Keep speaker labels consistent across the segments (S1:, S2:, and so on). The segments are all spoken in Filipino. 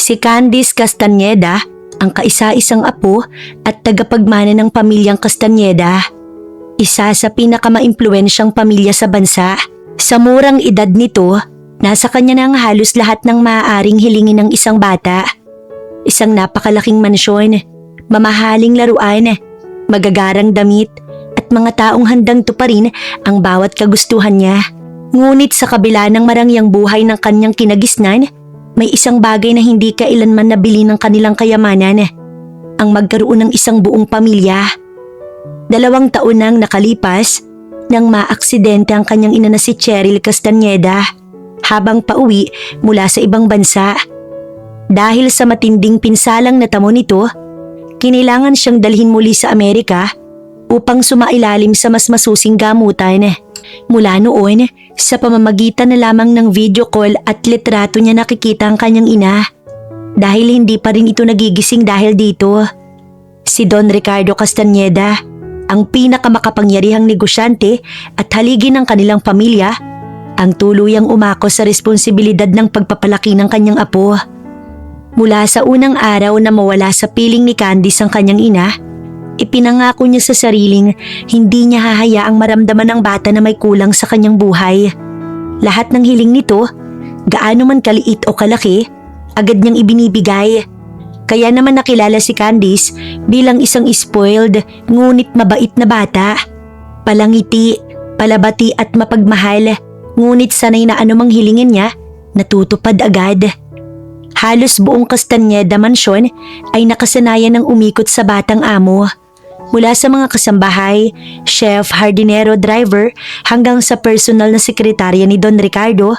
S1: Si Candice Castañeda, ang kaisa-isang apo at tagapagmana ng pamilyang Castañeda. Isa sa pinakamaimpluwensyang pamilya sa bansa. Sa murang edad nito, nasa kanya na ang halos lahat ng maaaring hilingin ng isang bata. Isang napakalaking mansyon, mamahaling laruan, magagarang damit at mga taong handang tuparin ang bawat kagustuhan niya. Ngunit sa kabila ng marangyang buhay ng kanyang kinagisnan, may isang bagay na hindi kailanman nabili ng kanilang kayamanan, ang magkaroon ng isang buong pamilya. 2 taon nang nakalipas nang maaksidente ang kanyang ina na si Cheryl Castañeda habang pauwi mula sa ibang bansa. Dahil sa matinding pinsalang natamo nito, kinailangan siyang dalhin muli sa Amerika upang sumailalim sa mas masusing gamutan. Mula noon, sa pamamagitan na lamang ng video call at litrato niya nakikita ang kanyang ina. Dahil hindi pa rin ito nagigising dahil dito. Si Don Ricardo Castañeda, ang pinakamakapangyarihang negosyante at haligi ng kanilang pamilya, ang tuluyang umako sa responsibilidad ng pagpapalaki ng kanyang apo. Mula sa unang araw na mawala sa piling ni Candice ang kanyang ina, ipinangako niya sa sariling hindi niya hahayaang maramdaman ng bata na may kulang sa kanyang buhay. Lahat ng hiling nito, gaano man kaliit o kalaki, agad niyang ibinibigay. Kaya naman nakilala si Candice bilang isang spoiled ngunit mabait na bata. Palangiti, palabati at mapagmahal, ngunit sanay na anumang hilingin niya, natutupad agad. Halos buong Castañeda Mansion ay nakasanayan ng umikot sa batang amo. Mula sa mga kasambahay, chef, hardinero, driver, hanggang sa personal na sekretarya ni Don Ricardo,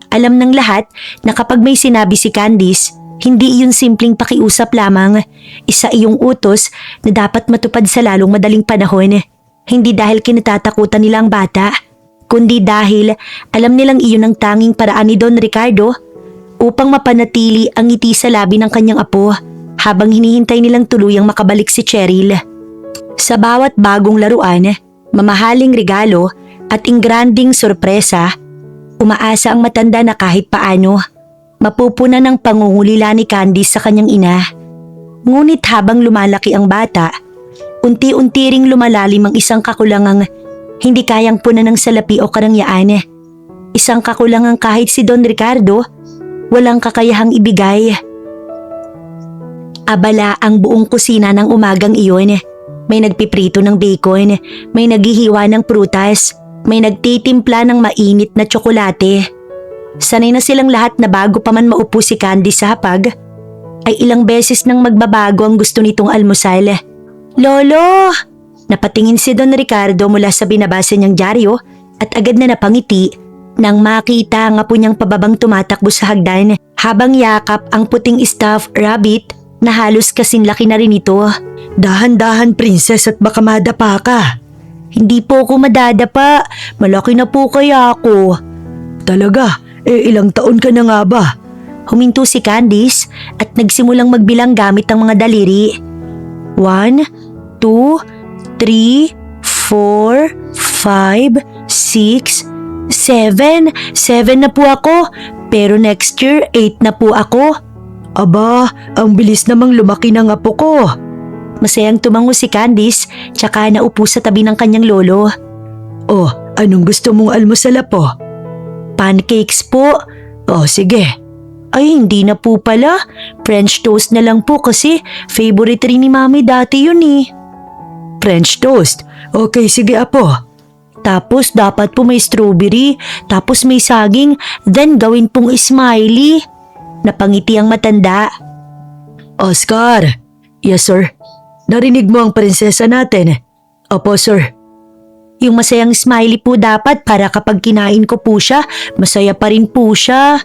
S1: alam ng lahat na kapag may sinabi si Candice, hindi iyon simpleng pakiusap lamang, isa iyong utos na dapat matupad sa lalong madaling panahon. Hindi dahil kinatatakutan nila ang bata, kundi dahil alam nilang iyon ang tanging paraan ni Don Ricardo upang mapanatili ang ngiti sa labi ng kanyang apo habang hinihintay nilang tuluyang makabalik si Cheryl. Sa bawat bagong laruan, mamahaling regalo at ingranding sorpresa, umaasa ang matanda na kahit paano, mapupunan ng pangungulila ni Candice sa kanyang ina. Ngunit habang lumalaki ang bata, unti-unti ring lumalalim ang isang kakulangang hindi kayang punan ng salapi o karangyaan. Isang kakulangang kahit si Don Ricardo, walang kakayahang ibigay. Abala ang buong kusina ng umagang iyon. May nagpiprito ng bacon, may naghihiwa ng prutas, may nagtitimpla ng mainit na tsokolate. Sanay na silang lahat na bago pa man maupo si Candice sa hapag, ay ilang beses nang magbabago ang gusto nitong almusal. "Lolo!" Napatingin si Don Ricardo mula sa binabasa niyang dyaryo at agad na napangiti nang makita ang apo niyang pababang tumatakbo sa hagdan habang yakap ang puting stuffed rabbit na halos kasinlaki na rin ito. "Dahan-dahan, princess, at baka madapa ka." "Hindi po ako madadapa. Malaki na po kaya ako." "Talaga? Ilang taon ka na nga ba?" Huminto si Candice at nagsimulang magbilang gamit ang mga daliri. 1, 2, 3, 4, 5, 6, 7. 7 na po ako. Pero next year, 8 na po ako. "Aba, ang bilis namang lumaki ng apo ko." Masayang tumango si Candice, tsaka naupo sa tabi ng kanyang lolo. "Oh, anong gusto mong almusal, apo?" "Pancakes po." "Oh, sige." "Ay, hindi na po pala. French toast na lang po kasi favorite rin ni Mami dati yun eh." "French toast? Okay, sige, apo." "Tapos dapat po may strawberry, tapos may saging, then gawin pong smiley." Napangiti ang matanda. "Oscar." "Yes, sir." "Narinig mo ang prinsesa natin?" "Opo, sir." "Yung masayang smiley po dapat para kapag kinain ko po siya, masaya pa rin po siya."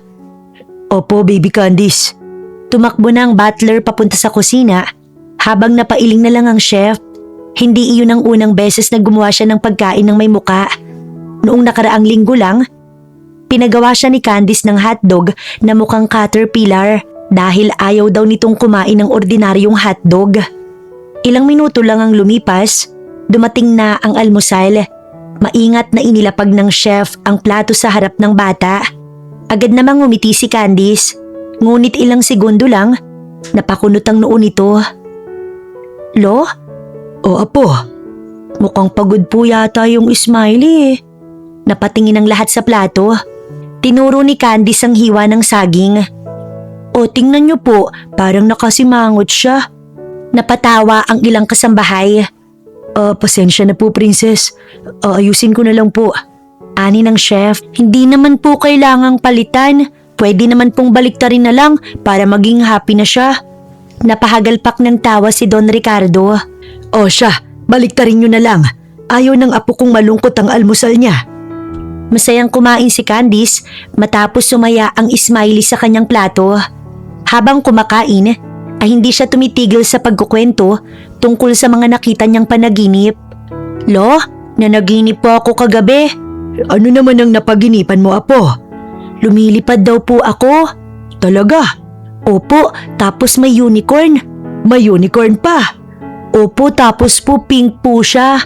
S1: "Opo, baby Candice." Tumakbo na ang butler papunta sa kusina habang napailing na lang ang chef. Hindi iyon ang unang beses na gumawa siya ng pagkain ng may muka. Noong nakaraang linggo lang, pinagawa siya ni Candice ng hotdog na mukhang caterpillar dahil ayaw daw nitong kumain ng ordinaryong hotdog. Ilang minuto lang ang lumipas, dumating na ang almusal. Maingat na inilapag ng chef ang plato sa harap ng bata. Agad namang ngumiti si Candice. Ngunit ilang segundo lang, napakunot ang noo nito. Lo? O apo, mukhang pagod po yata yung Smiley eh. Napatingin ang lahat sa plato. Tinuro ni Candice ang hiwa ng saging. O tingnan niyo po, parang nakasimangot siya. Napatawa ang ilang kasambahay. Pasensya na po, princess. Ayusin ko na lang po. Ani ng chef, hindi naman po kailangang palitan. Pwede naman pong baliktarin na lang para maging happy na siya. Napahagalpak ng tawa si Don Ricardo. O siya, baliktarin niyo na lang. Ayaw ng apo kong malungkot ang almusal niya. Masayang kumain si Candice matapos sumaya ang Smiley sa kanyang plato. Habang kumakain, ay hindi siya tumitigil sa pagkukwento tungkol sa mga nakita niyang panaginip. Lo, nanaginip po ako kagabi. Ano naman ang napaginipan mo, apo? Lumilipad daw po ako. Talaga? Opo, tapos may unicorn. May unicorn pa? Opo, tapos po pink po siya.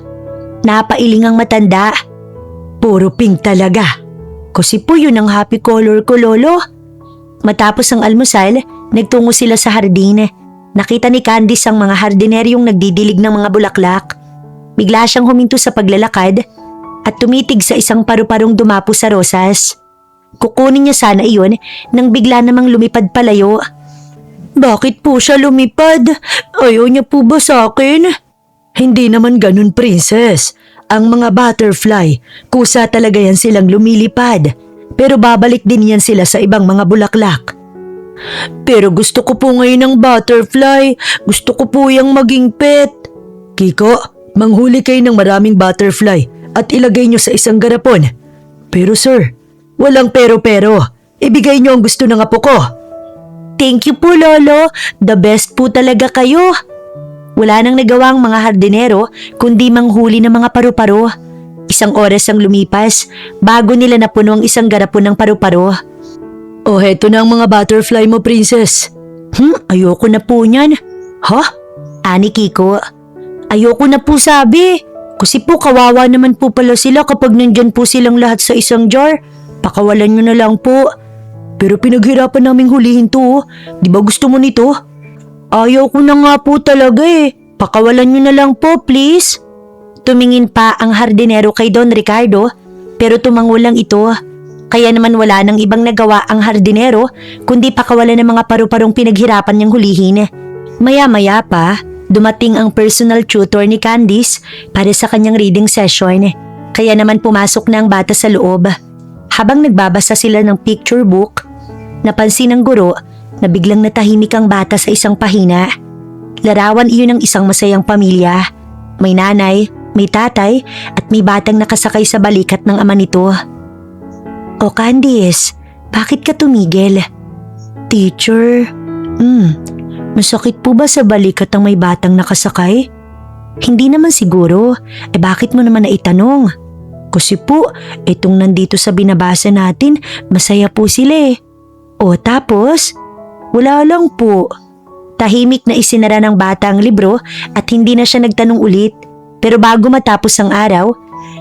S1: Napailing ang matanda. Puro pink talaga. Kasi po yun ang happy color ko, lolo. Matapos ang almusal, nagtungo sila sa hardin. Nakita ni Candice ang mga hardineryong nagdidilig ng mga bulaklak. Bigla siyang huminto sa paglalakad at tumitig sa isang paru-parong dumapo sa rosas. Kukunin niya sana iyon nang bigla namang lumipad palayo. Bakit po siya lumipad? Ayaw niya po ba sa akin? Hindi naman ganun, princess. Ang mga butterfly, kusa talaga yan silang lumilipad. Pero babalik din yan sila sa ibang mga bulaklak. Pero gusto ko po ngayon ng butterfly. Gusto ko po yung maging pet. Kiko, manghuli kayo ng maraming butterfly at ilagay nyo sa isang garapon. Pero sir, walang pero-pero. Ibigay nyo ang gusto ng apo ko. Thank you po, lolo. The best po talaga kayo. Wala nang nagawa ang mga hardinero kundi manghuli ng mga paru-paro. Isang oras ang lumipas bago nila napuno ang isang garapon ng paru-paro. O heto na ang mga butterfly mo, princess. Ayoko na po niyan. Ha? Ani Kiko. Ayoko na po sabi. Kasi po kawawa naman po pala sila kapag nandyan po silang lahat sa isang jar. Pakawalan nyo na lang po. Pero pinaghirapan naming hulihin to. Di ba gusto mo nito? Ayaw ko na nga po talaga eh. Pakawalan nyo na lang po, please. Tumingin pa ang hardinero kay Don Ricardo pero tumango lang ito. Kaya naman wala nang ibang nagawa ang hardinero kundi pakawalan ng mga paru-parong pinaghirapan niyang hulihin. Maya-maya pa, dumating ang personal tutor ni Candice para sa kanyang reading session. Kaya naman pumasok na ang bata sa loob. Habang nagbabasa sila ng picture book, napansin ng guro na biglang natahimik ang bata sa isang pahina. Larawan iyon ng isang masayang pamilya. May nanay, may tatay at may batang nakasakay sa balikat ng ama nito. O Candice, bakit ka tumigil? Teacher, masakit po ba sa balikat ang may batang nakasakay? Hindi naman siguro, bakit mo naman naitanong? Kasi po, itong nandito sa binabasa natin, masaya po sila eh. O tapos? Wala lang po. Tahimik na isinara ng bata ang libro at hindi na siya nagtanong ulit. Pero bago matapos ang araw,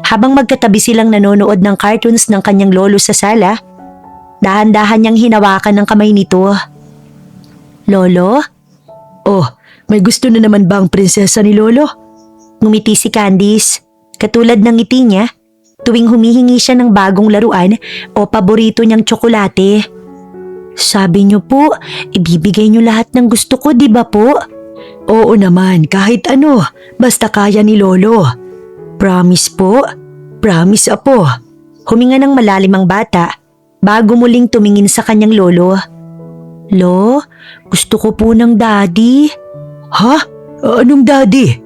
S1: habang magkatabi silang nanonood ng cartoons ng kanyang lolo sa sala, dahan-dahan niyang hinawakan ng kamay nito. Lolo? Oh, may gusto na naman ba ang prinsesa ni lolo? Ngumiti si Candice. Katulad ng ngiti niya, tuwing humihingi siya ng bagong laruan o paborito niyang tsokolate. Sabi niyo po, ibibigay niyo lahat ng gusto ko, di ba po? Oo naman, kahit ano, basta kaya ni lolo. Promise po? Promise, apo. Huminga ng malalim ang bata bago muling tumingin sa kanyang lolo. Lo, gusto ko po ng daddy. Ha? Anong daddy?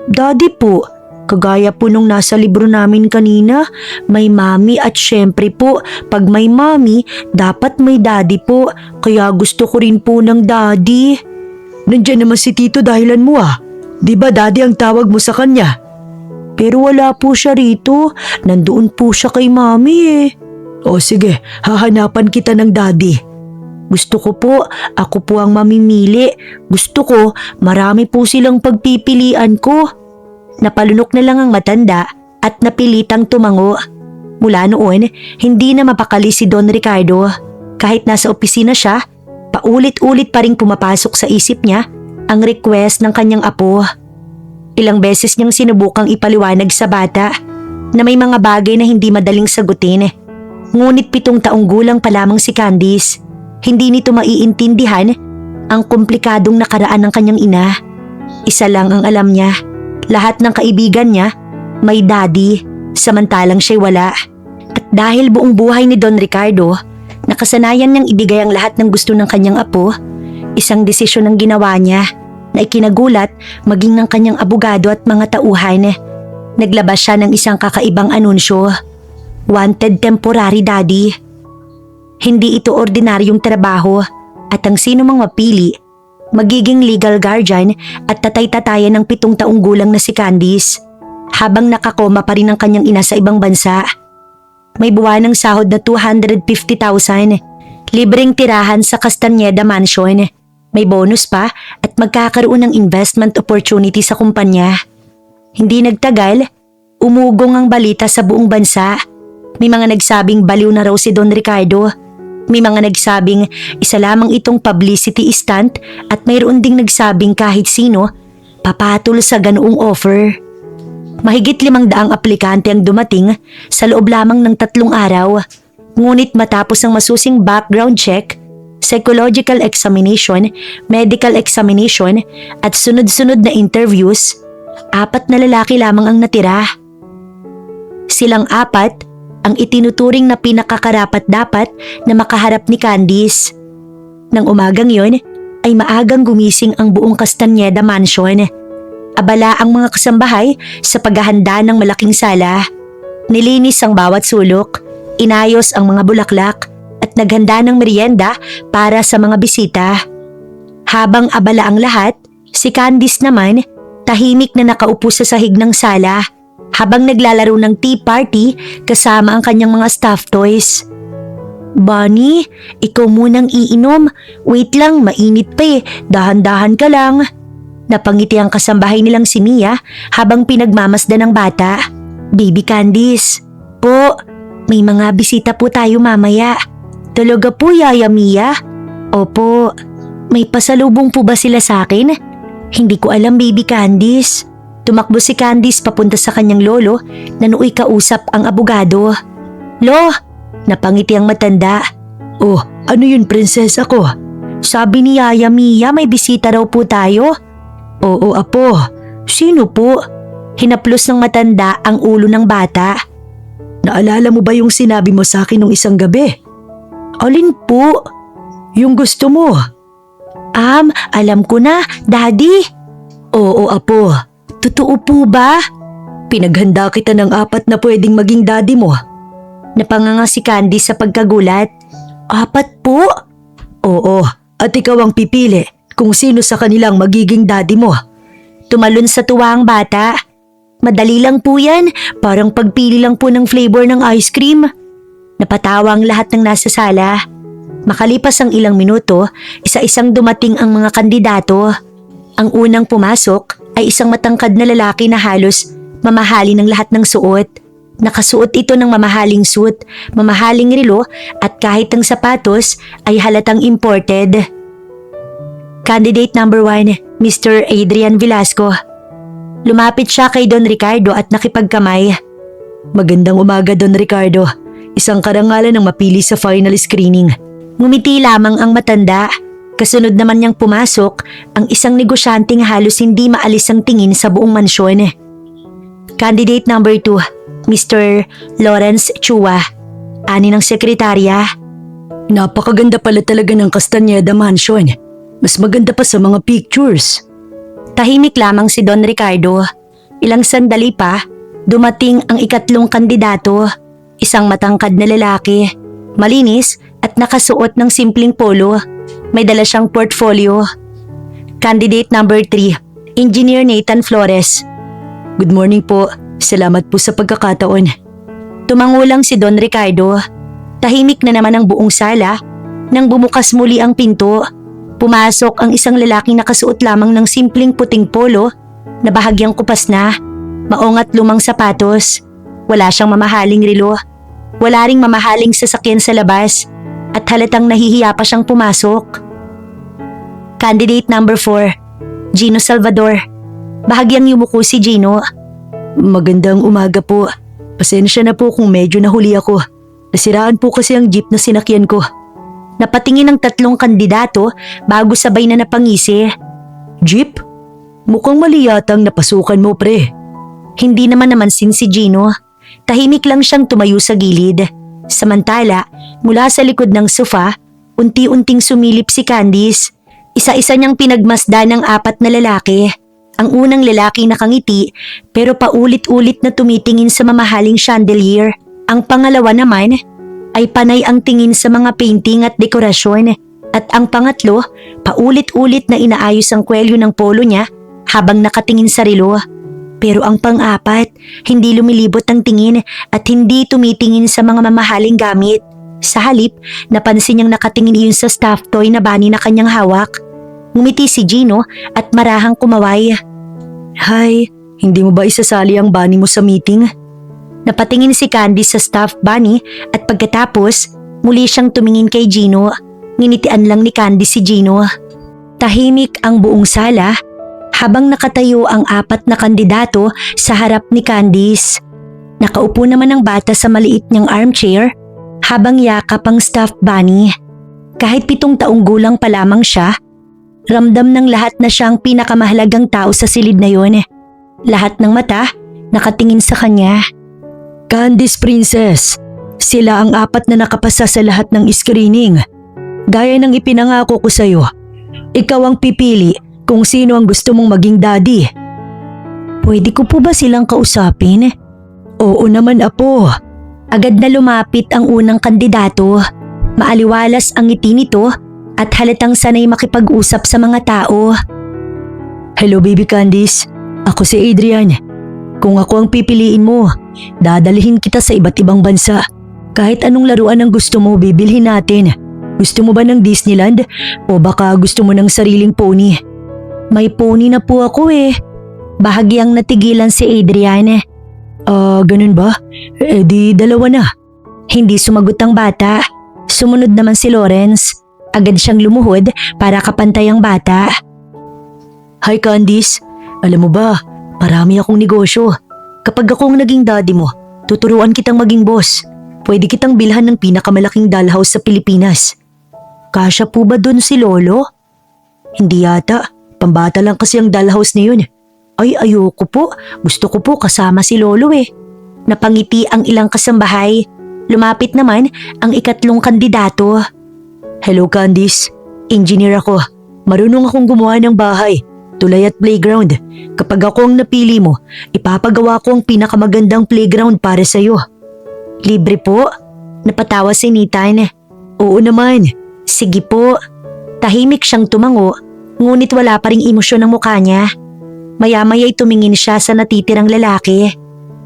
S1: Daddy po. Kagaya po nung nasa libro namin kanina, may mami at syempre po, pag may mami, dapat may daddy po. Kaya gusto ko rin po ng daddy. Nandiyan naman si Tito dahilan mo ah. Di ba daddy ang tawag mo sa kanya? Pero wala po siya rito. Nandoon po siya kay mami eh. O sige, hahanapan kita ng daddy. Gusto ko po, ako po ang mamimili. Gusto ko, marami po silang pagpipilian ko. Napalunok na lang ang matanda at napilitang tumango. Mula noon, hindi na mapakali si Don Ricardo. Kahit nasa opisina siya, paulit-ulit pa ring pumapasok sa isip niya ang request ng kanyang apo. Ilang beses niyang sinubukang ipaliwanag sa bata na may mga bagay na hindi madaling sagutin. Ngunit 7 taong gulang pa lamang si Candice. Hindi nito maiintindihan ang komplikadong nakaraan ng kanyang ina. Isa lang ang alam niya. Lahat ng kaibigan niya may daddy, samantalang siya'y wala. At dahil buong buhay ni Don Ricardo, nakasanayan niyang ibigay ang lahat ng gusto ng kanyang apo, isang desisyon ang ginawa niya na ikinagulat maging ng kanyang abogado at mga tauhan. Naglabas siya ng isang kakaibang anunsyo. Wanted temporary daddy. Hindi ito ordinaryong trabaho at ang sino mang mapili, magiging legal guardian at tatay-tatayan ng 7 taong gulang na si Candice habang nakakoma pa rin ang kanyang ina sa ibang bansa. May buwanang sahod na 250,000, libreng tirahan sa Castañeda Mansion, may bonus pa at magkakaroon ng investment opportunity sa kumpanya. Hindi nagtagal, umugong ang balita sa buong bansa. May mga nagsabing baliw na raw si Don Ricardo. May mga nagsabing isa lamang itong publicity stunt at mayroon ding nagsabing kahit sino papatol sa ganoong offer. Mahigit 500 aplikante ang dumating sa loob lamang ng 3 araw. Ngunit matapos ang masusing background check, psychological examination, medical examination at sunod-sunod na interviews, 4 na lalaki lamang ang natira. Silang 4 ang itinuturing na pinakakarapat-dapat na makaharap ni Candice. Nang umagang yon ay maagang gumising ang buong Castañeda Mansion. Abala ang mga kasambahay sa paghahanda ng malaking sala. Nilinis ang bawat sulok, inayos ang mga bulaklak at naghanda ng merienda para sa mga bisita. Habang abala ang lahat, si Candice naman tahimik na nakaupo sa sahig ng sala habang naglalaro ng tea party kasama ang kanyang mga stuffed toys. Bunny, ikaw munang iinom. Wait lang, mainit pa eh. Dahan-dahan ka lang. Napangiti ang kasambahay nilang si Mia habang pinagmamasdan ng bata. Baby Candice. Po, may mga bisita po tayo mamaya. Talaga po, Yaya Mia? Opo. May pasalubong po ba sila sa akin? Hindi ko alam, Baby Candice. Tumakbo si Candice papunta sa kanyang lolo na nooy kausap ang abogado. Lo, napangiti ang matanda. Oh, ano yun, prinsesa ko? Sabi ni Yaya Mia may bisita raw po tayo. Oo, apo. Sino po? Hinaplos ng matanda ang ulo ng bata. Naalala mo ba yung sinabi mo sa akin nung isang gabi? Alin po? Yung gusto mo. Alam ko na, Daddy. Oo, apo. Totoo po ba? Pinaghanda kita ng 4 na pwedeng maging daddy mo. Napanganga si Candice sa pagkagulat. 4 po? Oo, at ikaw ang pipili kung sino sa kanilang magiging daddy mo. Tumalon sa tuwa ang bata. Madali lang po yan, parang pagpili lang po ng flavor ng ice cream. Napatawa ang lahat ng nasa sala. Makalipas ang ilang minuto, isa-isang dumating ang mga kandidato. Ang unang pumasok ay isang matangkad na lalaki na halos mamahali ng lahat ng suot. Nakasuot ito ng mamahaling suit, mamahaling relo at kahit ang sapatos ay halatang imported. Candidate number 1, Mr. Adrian Velasco. Lumapit siya kay Don Ricardo at nakipagkamay. Magandang umaga, Don Ricardo. Isang karangalan ang mapili sa final screening. Ngumiti lamang ang matanda. Kasunod naman niyang pumasok ang isang negosyanteng halos hindi maalis ang tingin sa buong mansyon. Candidate number 2, Mr. Lawrence Chua. Ani ng sekretarya. Napakaganda pala talaga ng Castañeda Mansion. Mas maganda pa sa mga pictures. Tahimik lamang si Don Ricardo. Ilang sandali pa, dumating ang ikatlong kandidato. Isang matangkad na lalaki, malinis at nakasuot ng simpleng polo. May dala siyang portfolio. Candidate number 3, Engineer Nathan Flores. Good morning po. Salamat po sa pagkakataon. Tumangulang si Don Ricardo. Tahimik na naman ang buong sala nang bumukas muli ang pinto. Pumasok ang isang lalaking nakasuot lamang ng simpleng puting polo na bahagyang kupas na, maong at lumang sapatos. Wala siyang mamahaling relo. Wala ring mamahaling sasakyan sa labas at halatang nahihiya pa siyang pumasok. Candidate number 4, Gino Salvador. Bahagyang yumuko si Gino. Magandang umaga po. Pasensya na po kung medyo nahuli ako. Nasiraan po kasi ang jeep na sinakyan ko. Napatingin ang 3 kandidato bago sabay na napangisi. Jeep? Mukhang mali yatang napasukan mo, pre. Hindi naman namansin si Gino. Tahimik lang siyang tumayo sa gilid. Samantala, mula sa likod ng sofa, unti-unting sumilip si Candice. Isa-isa niyang pinagmasdan ng 4 na lalaki. Ang unang lalaki nakangiti pero paulit-ulit na tumitingin sa mamahaling chandelier. Ang pangalawa naman ay panay ang tingin sa mga painting at dekorasyon. At ang pangatlo, paulit-ulit na inaayos ang kwelyo ng polo niya habang nakatingin sa relo. Pero ang pang-4, hindi lumilibot ang tingin at hindi tumitingin sa mga mamahaling gamit. Sa halip, napansin niyang nakatingin iyon sa stuffed toy na bunny na kanyang hawak. Ngumiti si Gino at marahang kumaway. Hi, hindi mo ba isasali ang bunny mo sa meeting? Napatingin si Candice sa stuffed bunny at pagkatapos, muli siyang tumingin kay Gino. Nginitian lang ni Candice si Gino. Tahimik ang buong sala habang nakatayo ang 4 na kandidato sa harap ni Candice. Nakaupo naman ang bata sa maliit niyang armchair habang yakap ang stuffed bunny. Kahit 7 taong gulang pa lamang siya, ramdam ng lahat na siya ang pinakamahalagang tao sa silid na yon. Lahat ng mata nakatingin sa kanya. Candice Princess, sila ang 4 na nakapasa sa lahat ng screening. Gaya ng ipinangako ko sa'yo, ikaw ang pipili kung sino ang gusto mong maging daddy. Pwede ko po ba silang kausapin? Oo naman, apo. Agad na lumapit ang unang kandidato. Maaliwalas ang ngiti nito at halatang sanay makipag-usap sa mga tao. Hello baby Candice, ako si Adrian. Kung ako ang pipiliin mo, dadalhin kita sa iba't ibang bansa. Kahit anong laruan ang gusto mo, bibilhin natin. Gusto mo ba ng Disneyland o baka gusto mo ng sariling pony? May pony na po ako eh. Bahagyang natigilan si Adrian. Ganun ba? Di 2 na. Hindi sumagot ang bata. Sumunod naman si Lawrence. Agad siyang lumuhod para kapantay ang bata. Hi Candice, alam mo ba, marami akong negosyo. Kapag ako ang naging daddy mo, tuturuan kitang maging boss. Pwede kitang bilhan ng pinakamalaking dollhouse sa Pilipinas. Kasya po ba dun si Lolo? Hindi yata, pambata lang kasi ang dollhouse na yun. Ay ayoko po, gusto ko po kasama si Lolo eh. Napangiti ang ilang kasambahay. Lumapit naman ang 4 kandidato. Hello Candice, engineer ako. Marunong akong gumawa ng bahay, tulay at playground. Kapag ako ang napili mo, ipapagawa ko ang pinakamagandang playground para sa'yo. Libre po? Napatawa si Nathan. Oo naman, sige po. Tahimik siyang tumango, ngunit wala pa ring emosyon ng mukha niya. Maya-maya'y tumingin siya sa natitirang lalaki.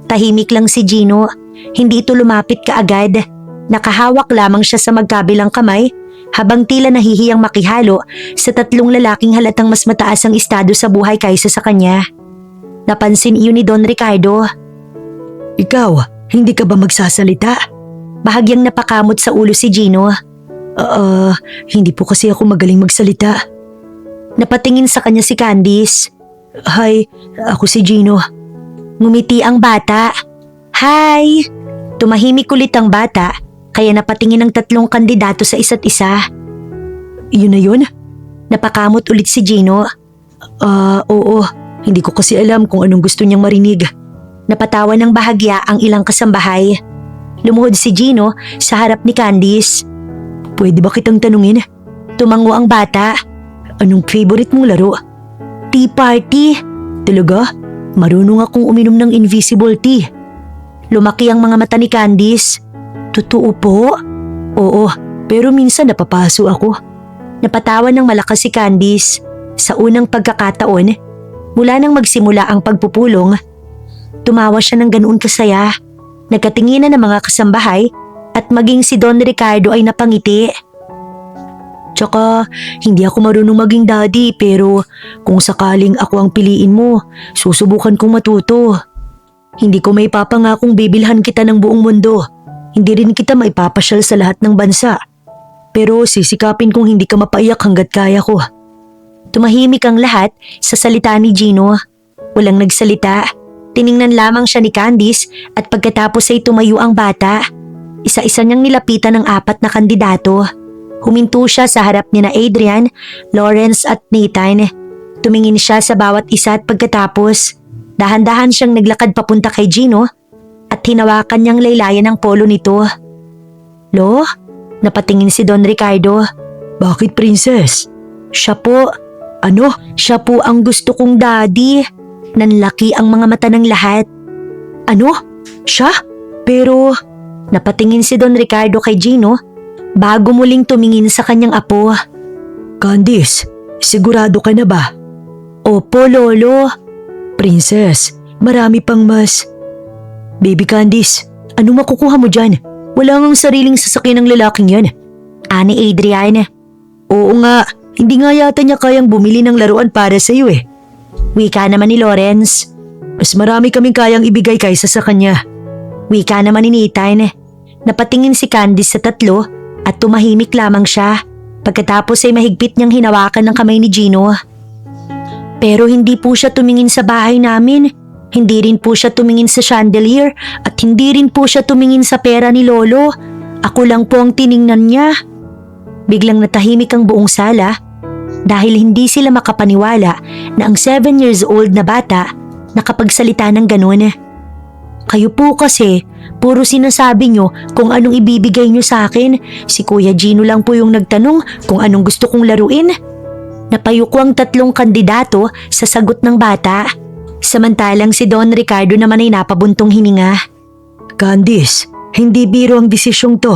S1: Tahimik lang si Gino, hindi ito lumapit kaagad. Nakahawak lamang siya sa magkabilang kamay habang tila nahihiyang makihalo sa 3 lalaking halatang mas mataas ang estado sa buhay kaysa sa kanya. Napansin iyon ni Don Ricardo. Ikaw, hindi ka ba magsasalita? Bahagyang napakamot sa ulo si Gino. Hindi po kasi ako magaling magsalita. Napatingin sa kanya si Candice. Hi, ako si Gino. Ngumiti ang bata. Hi! Tumahimik ulit ang bata kaya napatingin ang 3 kandidato sa isa't isa. Yun na yun? Napakamot ulit si Gino. Oo. Hindi ko kasi alam kung anong gusto niyang marinig. Napatawa ng bahagya ang ilang kasambahay. Lumuhod si Gino sa harap ni Candice. Pwede ba kitang tanungin? Tumango ang bata. Anong favorite mong laro? Tea party. Talaga? Marunong akong uminom ng invisible tea. Lumaki ang mga mata ni Candice. Totoo po? Oo, pero minsan napapaso ako. Napatawa ng malakas si Candice. Sa unang pagkakataon, mula nang magsimula ang pagpupulong, tumawa siya ng ganoon kasaya. Nagkatinginan ng mga kasambahay at maging si Don Ricardo ay napangiti. Tsaka, hindi ako marunong maging daddy pero kung sakaling ako ang piliin mo, susubukan kong matuto. Hindi ko may papangakong bibilhan kita ng buong mundo. Hindi rin kita maipapasyal sa lahat ng bansa. Pero sisikapin kong hindi ka mapaiyak hanggat kaya ko. Tumahimik ang lahat sa salita ni Gino. Walang nagsalita. Tiningnan lamang siya ni Candice at pagkatapos ay tumayo ang bata. Isa-isa niyang nilapitan ng 4 na kandidato. Huminto siya sa harap ni na Adrian, Lawrence at Nathan. Tumingin siya sa bawat isa at pagkatapos, dahan-dahan siyang naglakad papunta kay Gino at hinawakan niyang laylayan ang polo nito. Lo? Napatingin si Don Ricardo. Bakit, princess? Siya po. Ano? Siya po ang gusto kong daddy. Nanlaki ang mga mata ng lahat. Ano? Siya? Pero, napatingin si Don Ricardo kay Gino bago muling tumingin sa kanyang apo. Candice, sigurado ka na ba? Opo, Lolo. Princess, marami pang mas. Baby Candice, ano makukuha mo dyan? Wala ngang sariling sasakyan ng lalaking yan. Ani Adrian. Oo nga, hindi nga yata niya kayang bumili ng laruan para sa'yo eh. Wika naman ni Lawrence. Mas marami kaming kayang ibigay kaysa sa kanya. Wika naman ni Nathan. Napatingin si Candice sa 3 at tumahimik lamang siya. Pagkatapos ay mahigpit niyang hinawakan ng kamay ni Gino. Pero hindi po siya tumingin sa bahay namin. Hindi rin po siya tumingin sa chandelier at hindi rin po siya tumingin sa pera ni Lolo. Ako lang po ang tiningnan niya. Biglang natahimik ang buong sala dahil hindi sila makapaniwala na ang 7 years old na bata nakapagsalita ng ganun. Kayo po kasi, puro sinasabi nyo kung anong ibibigay nyo sa akin. Si Kuya Gino lang po yung nagtanong kung anong gusto kong laruin. Napayuko ang 3 kandidato sa sagot ng bata. Samantalang si Don Ricardo naman ay napabuntong hininga. Candice, hindi biro ang desisyong to.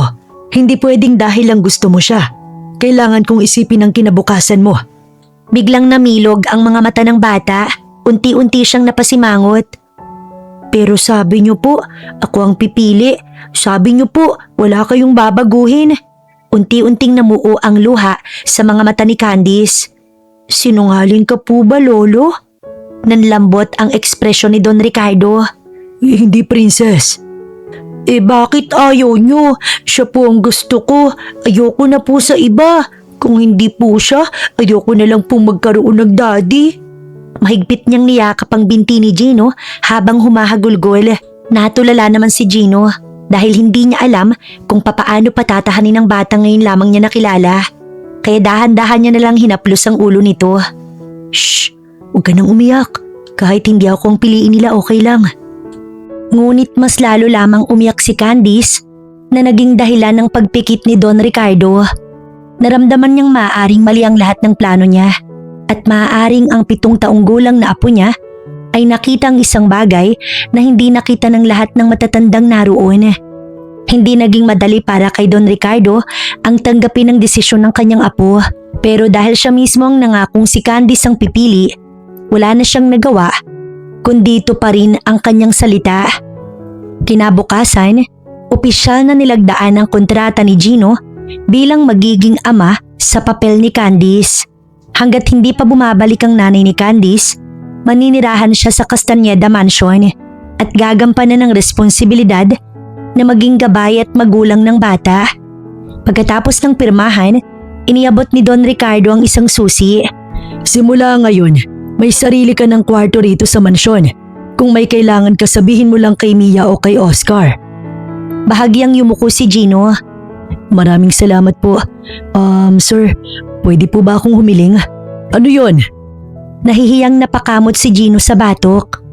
S1: Hindi pwedeng dahil lang gusto mo siya. Kailangan kong isipin ang kinabukasan mo. Biglang namilog ang mga mata ng bata. Unti-unti siyang napasimangot. Pero sabi niyo po, ako ang pipili. Sabi niyo po, wala kayong babaguhin. Unti-unting namuo ang luha sa mga mata ni Candice. Sinungaling ka po ba, Lolo? Nanlambot ang ekspresyon ni Don Ricardo. Hindi, princess. Bakit ayaw niyo? Siya po ang gusto ko. Ayoko na po sa iba. Kung hindi po siya, ayoko na lang pong magkaroon ng daddy. Mahigpit niyang niyakap ang binti ni Gino habang humahagulgol. Natulala naman si Gino dahil hindi niya alam kung papaano patatahanin ng bata ngayon lamang niya nakilala. Kaya dahan-dahan niya nalang hinaplos ang ulo nito. Shh! Huwag ka nang umiyak. Kahit hindi ako ang piliin nila, okay lang. Ngunit mas lalo lamang umiyak si Candice na naging dahilan ng pagpikit ni Don Ricardo. Naramdaman niyang maaaring mali ang lahat ng plano niya at maaaring ang 7 taong gulang na apo niya ay nakita ang isang bagay na hindi nakita ng lahat ng matatandang naroon. Hindi naging madali para kay Don Ricardo ang tanggapin ang desisyon ng kanyang apo, pero dahil siya mismo ang nangakong si Candice ang pipili, wala na siyang nagawa kundi ito pa rin ang kanyang salita. Kinabukasan, opisyal na nilagdaan ang kontrata ni Gino bilang magiging ama sa papel ni Candice. Hanggat hindi pa bumabalik ang nanay ni Candice, maninirahan siya sa Castañeda Mansion at gagampanan ng responsibilidad na maging gabay at magulang ng bata. Pagkatapos ng pirmahan, iniabot ni Don Ricardo ang isang susi. Simula ngayon, may sarili ka ng kwarto rito sa mansyon. Kung may kailangan ka, sabihin mo lang kay Mia o kay Oscar. Bahagyang yumuko si Gino. Maraming salamat po. Sir, pwede po ba akong humiling? Ano yon? Nahihiyang napakamot si Gino sa batok.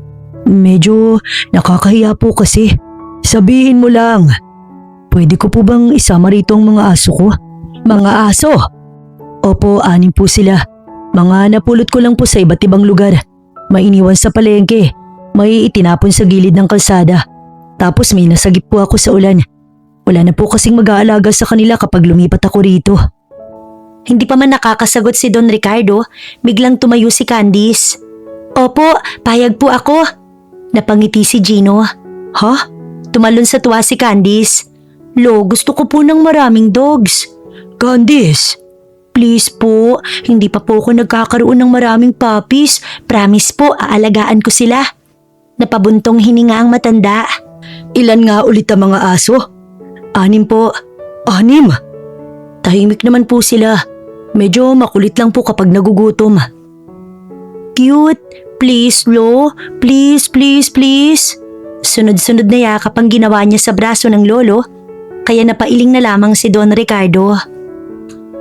S1: Medyo nakakahiya po kasi. Sabihin mo lang. Pwede ko po bang isama rito ang mga aso ko? Mga aso? Opo, 6 po sila. Mga napulot ko lang po sa iba't ibang lugar. May iniwan sa palengke. May itinapon sa gilid ng kalsada. Tapos may nasagip po ako sa ulan. Wala na po kasing mag-aalaga sa kanila kapag lumipat ako rito. Hindi pa man nakakasagot si Don Ricardo, biglang tumayo si Candice. Opo, payag po ako. Napangiti si Gino. Ha? Tumalon sa tuwa si Candice. Lo, gusto ko po ng maraming dogs. Candice! Please po, hindi pa po ako nagkakaroon ng maraming puppies. Promise po, aalagaan ko sila. Napabuntong hininga ang matanda. Ilan nga ulit ang mga aso? 6 po. 6? Tahimik naman po sila. Medyo makulit lang po kapag nagugutom. cute. Please, Lo. Please, please, please. Sunod-sunod na yakap ang ginawa niya sa braso ng lolo, kaya napailing na lamang si Don Ricardo.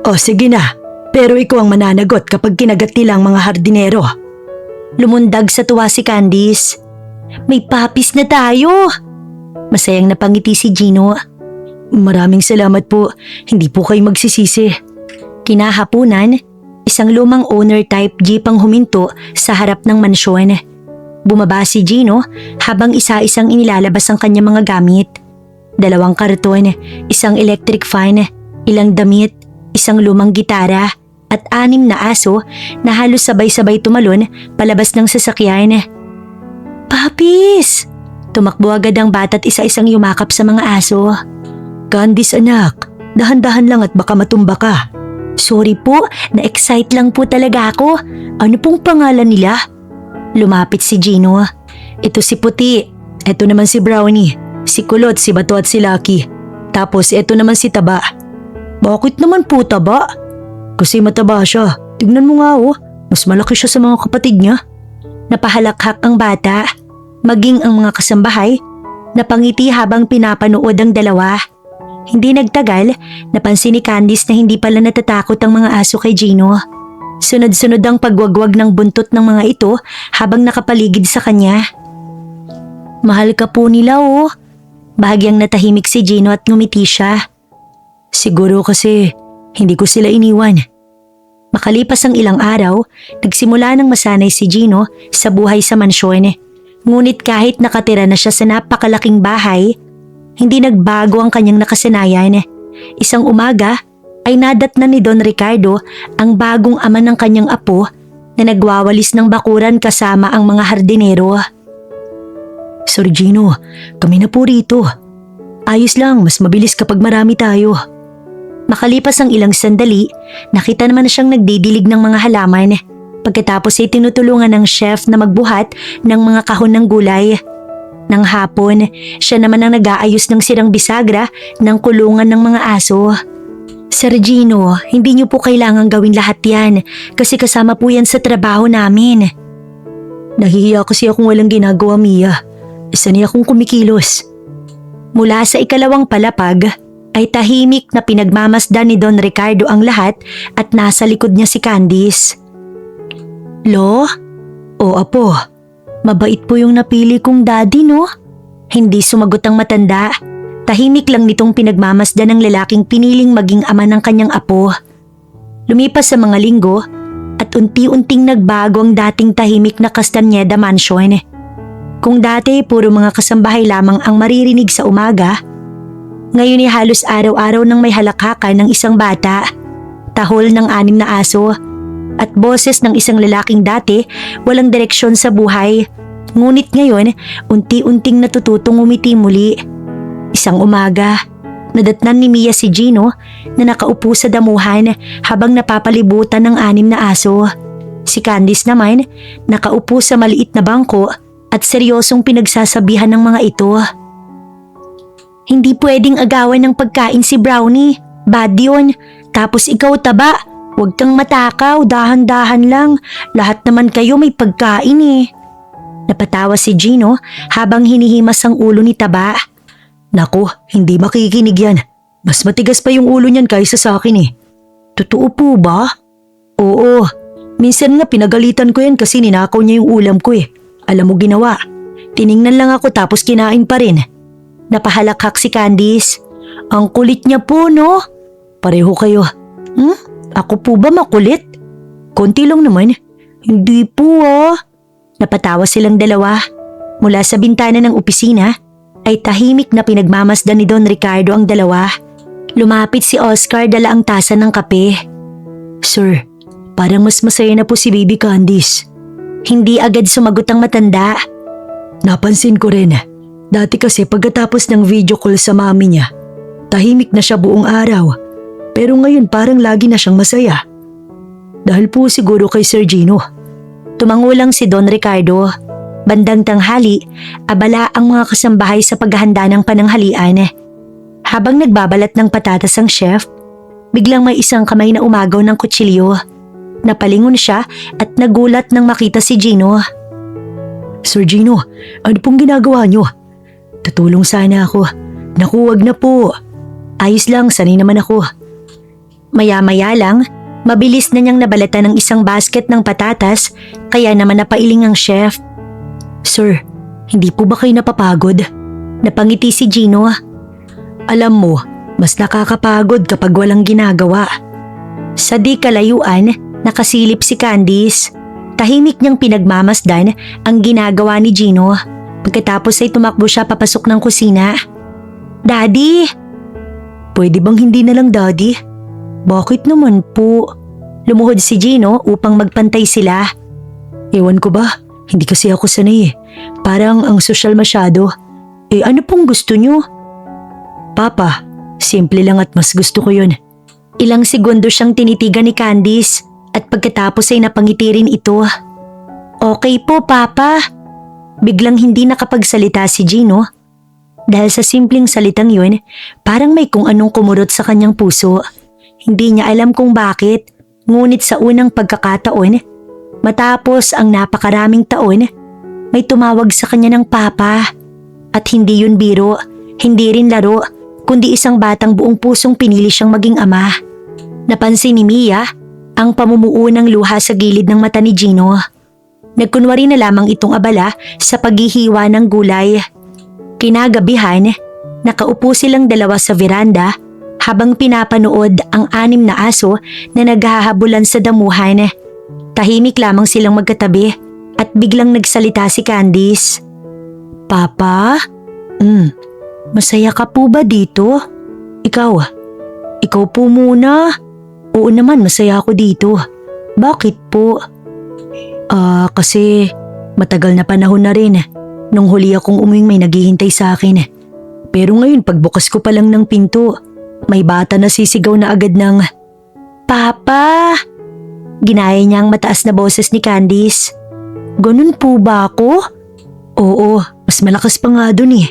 S1: O sige na, pero ikaw ang mananagot kapag kinagat nila ang mga hardinero. Lumundag sa tuwa si Candice. May papis na tayo! Masayang napangiti si Gino. Maraming salamat po, hindi po kayo magsisisi. Kinahapunan, isang lumang owner-type jeep ang huminto sa harap ng mansyon. Bumaba si Gino habang isa-isang inilalabas ang kanyang mga gamit. 2 karton, isang electric fan, ilang damit, isang lumang gitara, at 6 na aso na halos sabay-sabay tumalon palabas ng sasakyan. Papis! Tumakbo agad ang bata at isa-isang yumakap sa mga aso. Candice anak, dahan-dahan lang at baka matumba ka. Sorry po, na-excite lang po talaga ako. Ano pong pangalan nila? Lumapit si Gino. Ito si Puti, ito naman si Brownie, si Kulot, si Bato at si Lucky. Tapos ito naman si Taba. Bakit naman po Taba? Kasi mataba siya. Tignan mo nga mas malaki siya sa mga kapatid niya. Napahalakhak ang bata, maging ang mga kasambahay, napangiti habang pinapanood ang dalawa. Hindi nagtagal, napansin ni Candice na hindi pala natatakot ang mga aso kay Gino. Sunod-sunod ang pagwagwag ng buntot ng mga ito habang nakapaligid sa kanya. Mahal ka po nila Bahagyang natahimik si Gino at ngumiti siya. Siguro kasi hindi ko sila iniwan. Makalipas ang ilang araw, nagsimula ng masanay si Gino sa buhay sa mansyon. Ngunit kahit nakatira na siya sa napakalaking bahay, hindi nagbago ang kanyang nakasanayan. Isang umaga ay nadatnan ni Don Ricardo ang bagong ama ng kanyang apo na nagwawalis ng bakuran kasama ang mga hardinero. Sir Gino, kami na po rito. Ayos lang, mas mabilis kapag marami tayo. Makalipas ang ilang sandali, nakita naman siyang nagdidilig ng mga halaman. Pagkatapos ay tinutulungan ng chef na magbuhat ng mga kahon ng gulay. Nang hapon, siya naman ang nag-aayos ng sirang bisagra ng kulungan ng mga aso. Sir Gino, hindi niyo po kailangang gawin lahat yan kasi kasama po yan sa trabaho namin. Nahihiya kasi akong walang ginagawa, Mia. Isa niya akong kumikilos. Mula sa 2 palapag, ay tahimik na pinagmamasdan ni Don Ricardo ang lahat at nasa likod niya si Candice. Lo? O apo, mabait po yung napili kong daddy no? Hindi sumagot ang matanda. Tahimik lang nitong pinagmamasdan ng lalaking piniling maging ama ng kanyang apo. Lumipas sa mga linggo at unti-unting nagbago ang dating tahimik na Castañeda Mansion. Kung dati puro mga kasambahay lamang ang maririnig sa umaga, ngayon ay halos araw-araw nang may halakhakan ng isang bata, tahol ng 6 na aso, at boses ng isang lalaking dati walang direksyon sa buhay. Ngunit ngayon, unti-unting natututong umiti muli. Isang umaga, nadatnan ni Mia si Gino na nakaupo sa damuhan habang napapalibutan ng 6 na aso. Si Candice naman, nakaupo sa maliit na bangko at seryosong pinagsasabihan ng mga ito. Hindi pwedeng agawan ng pagkain si Brownie. Bad yun. Tapos ikaw Taba, huwag kang matakaw, dahan-dahan lang. Lahat naman kayo may pagkain Napatawa si Gino habang hinihimas ang ulo ni Taba. Naku, hindi makikinig yan. Mas matigas pa yung ulo niyan kaysa sa akin Totoo po ba? Oo. Minsan nga pinagalitan ko yan kasi ninakaw niya yung ulam ko Alam mo ginawa. Tiningnan lang ako tapos kinain pa rin. Napahalakhak si Candice. Ang kulit niya po no? Pareho kayo. Ako po ba makulit? Konti lang naman. Hindi po Napatawa silang dalawa. Mula sa bintana ng opisina ay tahimik na pinagmamasdan ni Don Ricardo ang dalawa. Lumapit si Oscar dala ang tasa ng kape. Sir, parang mas masaya na po si Baby Candice. Hindi agad sumagot ang matanda. Napansin ko rin. Dati kasi pagkatapos ng video call sa mami niya, tahimik na siya buong araw. Pero ngayon parang lagi na siyang masaya. Dahil po siguro kay Sir Gino. Tumangulang si Don Ricardo. Bandang tanghali, abala ang mga kasambahay sa paghahanda ng pananghalian. Habang nagbabalat ng patatas ang chef, biglang may isang kamay na umagaw ng kutsilyo. Napalingon siya at nagulat nang makita si Gino.
S2: Sir Gino, ano pong ginagawa niyo? Tutulong sana ako. Naku, wag na po.
S1: Ayos lang, sanay naman ako. Maya-maya lang, mabilis na niyang nabalatan ng isang basket ng patatas kaya naman napailing ang chef.
S2: Sir, hindi po ba kayo napapagod?
S1: Napangiti si Gino.
S2: Alam mo, mas nakakapagod kapag walang ginagawa.
S1: Sa di kalayuan, nakasilip si Candice. Tahimik niyang pinagmamasdan ang ginagawa ni Gino. Pagkatapos ay tumakbo siya papasok ng kusina. Daddy!
S2: Pwede bang hindi na lang Daddy?
S1: Bakit naman po? Lumuhod si Gino upang magpantay sila.
S2: Ewan ko ba, hindi kasi ako sanay eh. Parang ang sosyal masyado.
S1: Ano pong gusto niyo?
S2: Papa, simple lang at mas gusto ko yun.
S1: Ilang segundo siyang tinitigan ni Candice at pagkatapos ay napangiti rin ito. Okay po, Papa. Biglang hindi nakapagsalita si Gino. Dahil sa simpleng salitang yun, parang may kung anong kumurot sa kanyang puso. Hindi niya alam kung bakit, ngunit sa unang pagkakataon, matapos ang napakaraming taon, may tumawag sa kanya ng Papa. At hindi yun biro, hindi rin laro, kundi isang batang buong pusong pinili siyang maging ama. Napansin ni Mia ang pamumuo ng luha sa gilid ng mata ni Gino. Nagkunwari na lamang itong abala sa paghihiwa ng gulay. Kinagabihan, nakaupo silang dalawa sa veranda habang pinapanood ang 6 na aso na naghahabulan sa damuhan. Tahimik lamang silang magkatabi at biglang nagsalita si Candice.
S2: Papa?
S1: Masaya ka po ba dito?
S2: Ikaw po muna.
S1: Oo naman, masaya ako dito. Bakit po?
S2: Kasi matagal na panahon na rin. Nung huli akong umuwing may naghihintay sa akin. Pero ngayon pagbukas ko pa lang ng pinto, may bata na sisigaw na agad ng,
S1: Papa! Ginaya niya ang mataas na boses ni Candice. Ganun po ba ako?
S2: Oo, mas malakas pa nga dun eh.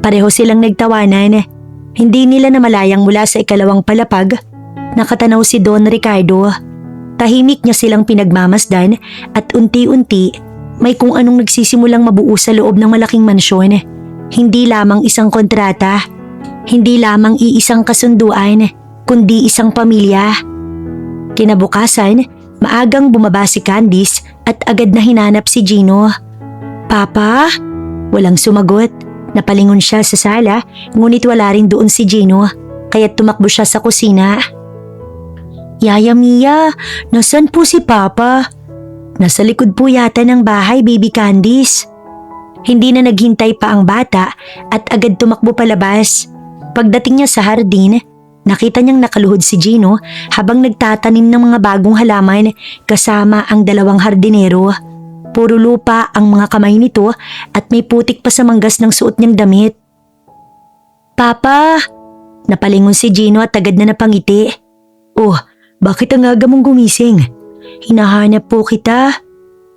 S1: Pareho silang nagtawanan. Hindi nila namalayang mula sa ikalawang palapag, nakatanaw si Don Ricardo. Tahimik niya silang pinagmamasdan at unti-unti may kung anong nagsisimulang mabuo sa loob ng malaking mansyon. Hindi lamang isang kontrata, hindi lamang iisang kasunduan, kundi isang pamilya. Kinabukasan, maagang bumaba si Candice at agad na hinanap si Gino. Papa? Walang sumagot. Napalingon siya sa sala, ngunit wala rin doon si Gino, kaya't tumakbo siya sa kusina. Yaya Mia, nasan po si Papa? Nasa likod po yata ng bahay, Baby Candice. Hindi na naghintay pa ang bata at agad tumakbo palabas. Pagdating niya sa hardin, nakita niyang nakaluhod si Gino habang nagtatanim ng mga bagong halaman kasama ang 2 hardinero. Puro lupa ang mga kamay nito at may putik pa sa manggas ng suot niyang damit. Papa! Napalingon si Gino at agad na napangiti.
S2: Oh, bakit ang aga mong gumising?
S1: Hinahanap po kita.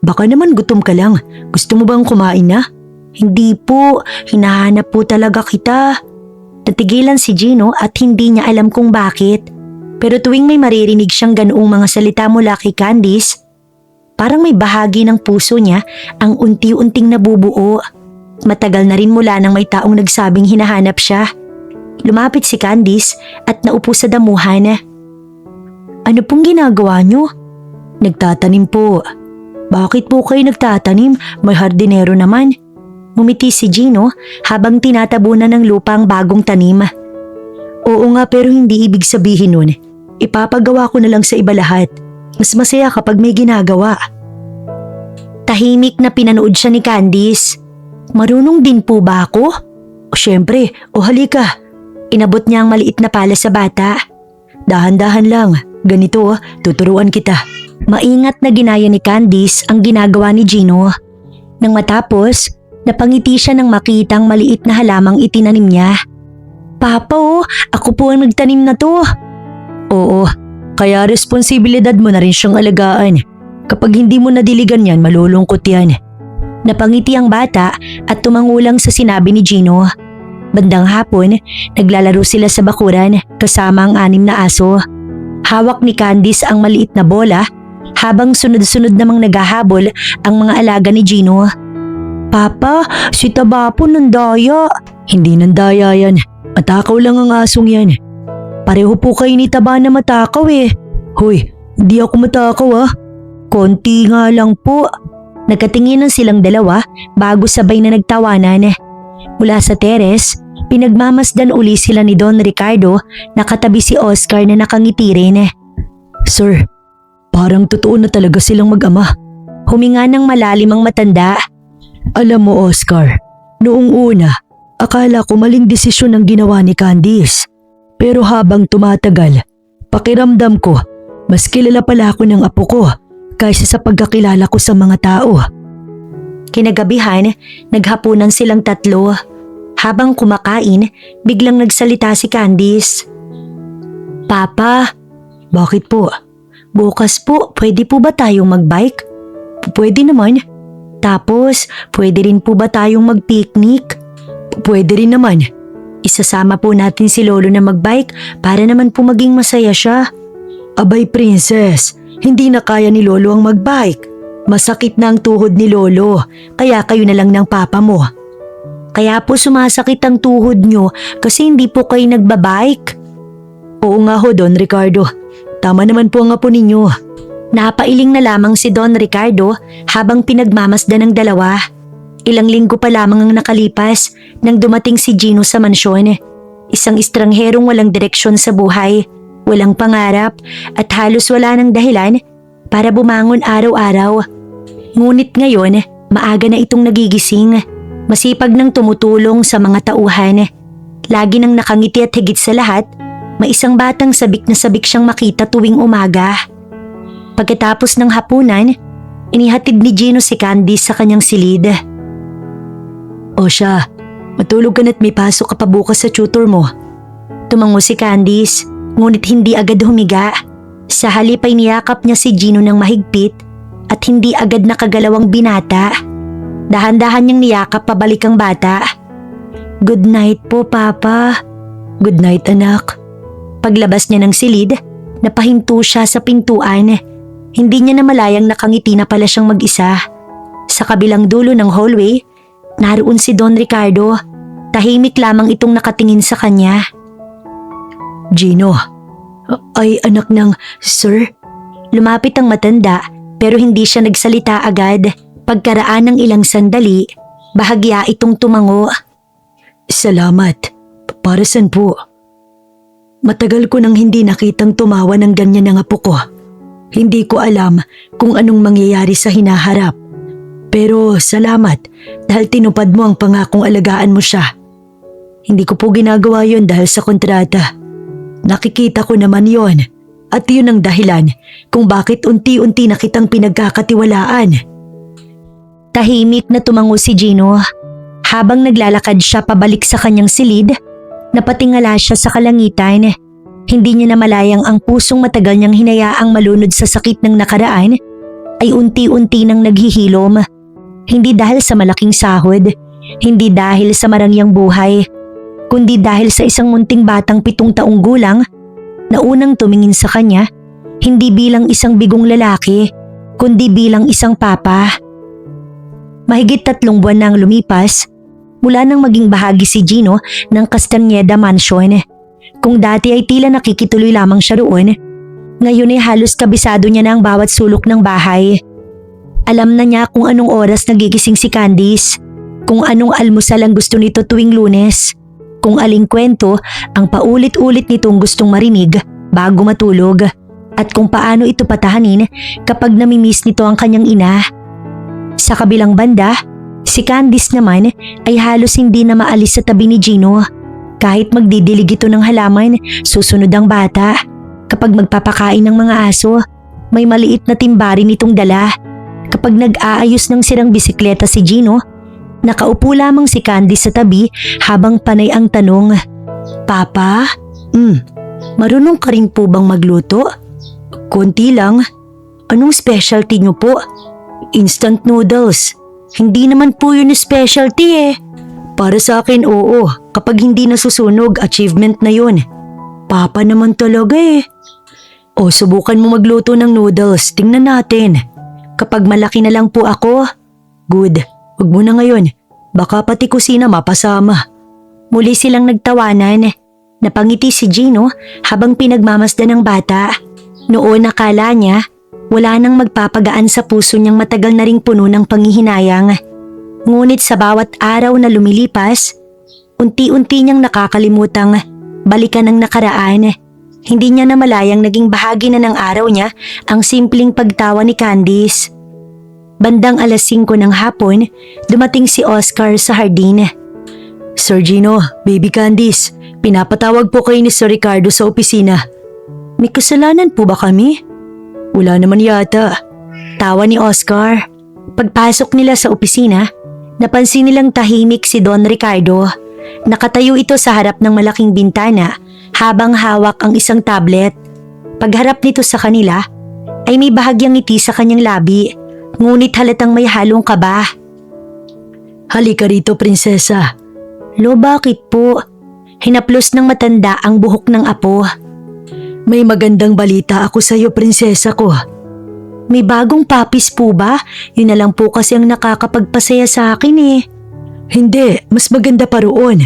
S2: Baka naman gutom ka lang. Gusto mo bang kumain na?
S1: Hindi po, hinahanap po talaga kita. Natigilan si Gino at hindi niya alam kung bakit. Pero tuwing may maririnig siyang ganoong mga salita mula kay Candice, parang may bahagi ng puso niya ang unti-unting nabubuo. Matagal na rin mula nang may taong nagsabing hinahanap siya. Lumapit si Candice at naupo sa damuhan. Ano pong ginagawa niyo?
S2: Nagtatanim po.
S1: Bakit po kayo nagtatanim? May hardinero naman. Ngumiti si Gino habang tinatabunan ng lupa ang bagong tanim.
S2: Oo nga, pero hindi ibig sabihin nun. Ipapagawa ko na lang sa iba lahat. Mas masaya kapag may ginagawa.
S1: Tahimik na pinanood siya ni Candice. Marunong din po ba ako?
S2: O syempre, halika.
S1: Inabot niya ang maliit na pala sa bata.
S2: Dahan-dahan lang. Ganito, tuturuan kita.
S1: Maingat na ginaya ni Candice ang ginagawa ni Gino. Nang matapos, napangiti siya nang makitang maliit na halamang itinanim niya. Papa, ako po ang nagtanim na to.
S2: Oo, kaya responsibilidad mo na rin siyang alagaan. Kapag hindi mo nadiligan yan, malulungkot yan.
S1: Napangiti ang bata at tumangulang sa sinabi ni Gino. Bandang hapon, naglalaro sila sa bakuran kasama ang 6 na aso. Hawak ni Candice ang maliit na bola habang sunod-sunod namang naghahabol ang mga alaga ni Gino. Papa, si Taba po nandaya.
S2: Hindi nandaya yan. Matakaw lang ang asong yan.
S1: Pareho po kayo ni Taba na matakaw eh.
S2: Hoy, hindi ako matakaw ah.
S1: Konti nga lang po. Nagkatinginan silang dalawa bago sabay na nagtawanan. Mula sa teres, pinagmamasdan uli sila ni Don Ricardo na katabi si Oscar na nakangiti rin.
S2: Sir, parang totoo na talaga silang mag-ama.
S1: Huminga ng malalim ang matanda.
S2: Alam mo Oscar, noong una, akala ko maling desisyon ang ginawa ni Candice. Pero habang tumatagal, pakiramdam ko, mas kilala pala ako ng apo ko kaysa sa pagkakilala ko sa mga tao.
S1: Kinagabihan, naghapunan silang tatlo. Habang kumakain, biglang nagsalita si Candice. Papa,
S2: Bakit po?
S1: bukas po pwede po ba tayong magbike?
S2: Pwede naman.
S1: Tapos, pwede rin po ba tayong magpicnic?
S2: Pwede rin naman.
S1: Isasama po natin si Lolo na magbike para naman po maging masaya siya.
S2: Abay princess, hindi na kaya ni Lolo ang magbike. Masakit na ang tuhod ni Lolo, kaya kayo na lang ng papa mo.
S1: Kaya po sumasakit ang tuhod nyo kasi hindi po kayo nagbabike.
S2: Oo nga ho Don Ricardo, tama naman po ang apo ninyo.
S1: Napailing na lamang si Don Ricardo habang pinagmamasdan ng dalawa. Ilang linggo pa lamang ang nakalipas nang dumating si Gino sa mansyon. Isang estrangherong walang direksyon sa buhay, walang pangarap at halos wala ng dahilan para bumangon araw-araw. Ngunit ngayon, maaga na itong nagigising. Masipag nang tumutulong sa mga tauhan. Lagi nang nakangiti at higit sa lahat, may isang batang sabik na sabik siyang makita tuwing umaga. Pagkatapos ng hapunan, inihatid ni Gino si Candice sa kanyang silid.
S2: O siya, matulog ka na't may pasok ka pa bukas sa tutor mo.
S1: Tumango si Candice, ngunit hindi agad humiga. Sa halip ay niyakap niya si Gino ng mahigpit at hindi agad nakagalawang binata. Dahan-dahan niyang niyakap pabalik ang bata. Good night po, Papa.
S2: Good night anak.
S1: Paglabas niya ng silid, napahinto siya sa pintuan. Hindi niya namalayang nakangiti na pala siyang mag-isa. Sa kabilang dulo ng hallway, naroon si Don Ricardo. Tahimik lamang itong nakatingin sa kanya.
S2: Gino, ay anak ng sir?
S1: Lumapit ang matanda pero hindi siya nagsalita agad. Pagkaraan ng ilang sandali, bahagya itong tumango.
S2: Salamat. Para saan po? Matagal ko nang hindi nakitang tumawa ng ganyan ng apo ko. Hindi ko alam kung anong mangyayari sa hinaharap. Pero salamat dahil tinupad mo ang pangakong alagaan mo siya. Hindi ko po ginagawa yon dahil sa kontrata. Nakikita ko naman yon at yun ang dahilan kung bakit unti-unti na kitang pinagkakatiwalaan.
S1: Tahimik na tumango si Gino. Habang naglalakad siya pabalik sa kanyang silid, napatingala siya sa kalangitan. Hindi niya namalayang ang pusong matagal niyang hinayaang malunod sa sakit ng nakaraan ay unti-unti nang naghihilom. Hindi dahil sa malaking sahod, hindi dahil sa marangyang buhay, kundi dahil sa isang munting batang 7 taong gulang na unang tumingin sa kanya, hindi bilang isang bigong lalaki, kundi bilang isang papa. Mahigit 3 buwan nang lumipas mula nang maging bahagi si Gino ng Castañeda Mansion. Kung dati ay tila nakikituloy lamang siya roon, ngayon ay halos kabisado niya na ang bawat sulok ng bahay. Alam na niya kung anong oras nagigising si Candice, kung anong almusal ang gusto nito tuwing Lunes, kung aling kwento ang paulit-ulit nitong gustong marinig bago matulog, at kung paano ito patahanin kapag namimiss nito ang kanyang ina. Sa kabilang banda, si Candice naman ay halos hindi na maalis sa tabi ni Gino. Kahit magdidilig ito ng halaman, susunod ang bata. Kapag magpapakain ng mga aso, may maliit na timbarin itong dala. Kapag nag-aayos ng sirang bisikleta si Gino, nakaupo lamang si Candice sa tabi habang panay ang tanong, Papa, marunong ka rin po bang magluto?
S2: Konti lang.
S1: Anong specialty niyo po?
S2: Instant noodles.
S1: Hindi naman po yun specialty eh.
S2: Para sa akin oo, kapag hindi nasusunog, achievement na yun. Papa naman talaga eh. O subukan mo magluto ng noodles, tingnan natin. Kapag malaki na lang po ako, good, wag mo na ngayon. Baka pati kusina mapasama.
S1: Muli silang nagtawanan. Napangiti si Gino habang pinagmamasdan ng bata. Noon nakala niya, wala nang magpapagaan sa puso niyang matagal na ring puno ng panghihinayang. Ngunit sa bawat araw na lumilipas, unti-unti niyang nakakalimutang balikan ang nakaraan. Hindi niya namalayang naging bahagi na ng araw niya ang simpleng pagtawa ni Candice. Bandang 5:00 ng hapon, dumating si Oscar sa hardin.
S2: Sir Gino, Baby Candice, pinapatawag po kayo ni Sir Ricardo sa opisina.
S1: May kasalanan po ba kami?
S2: Wala naman yata.
S1: Tawa ni Oscar. Pagpasok nila sa opisina, napansin nilang tahimik si Don Ricardo. Nakatayo ito sa harap ng malaking bintana habang hawak ang isang tablet. Pagharap nito sa kanila, ay may bahagyang ngiti sa kanyang labi, ngunit halatang may halong kaba.
S2: Halika rito, prinsesa.
S1: Lo, bakit po? Hinaplos ng matanda ang buhok ng apo.
S2: May magandang balita ako sa iyo, prinsesa ko.
S1: May bagong papis po ba? Yun na lang po kasi ang nakakapagpasaya sa akin eh.
S2: Hindi, mas maganda pa roon.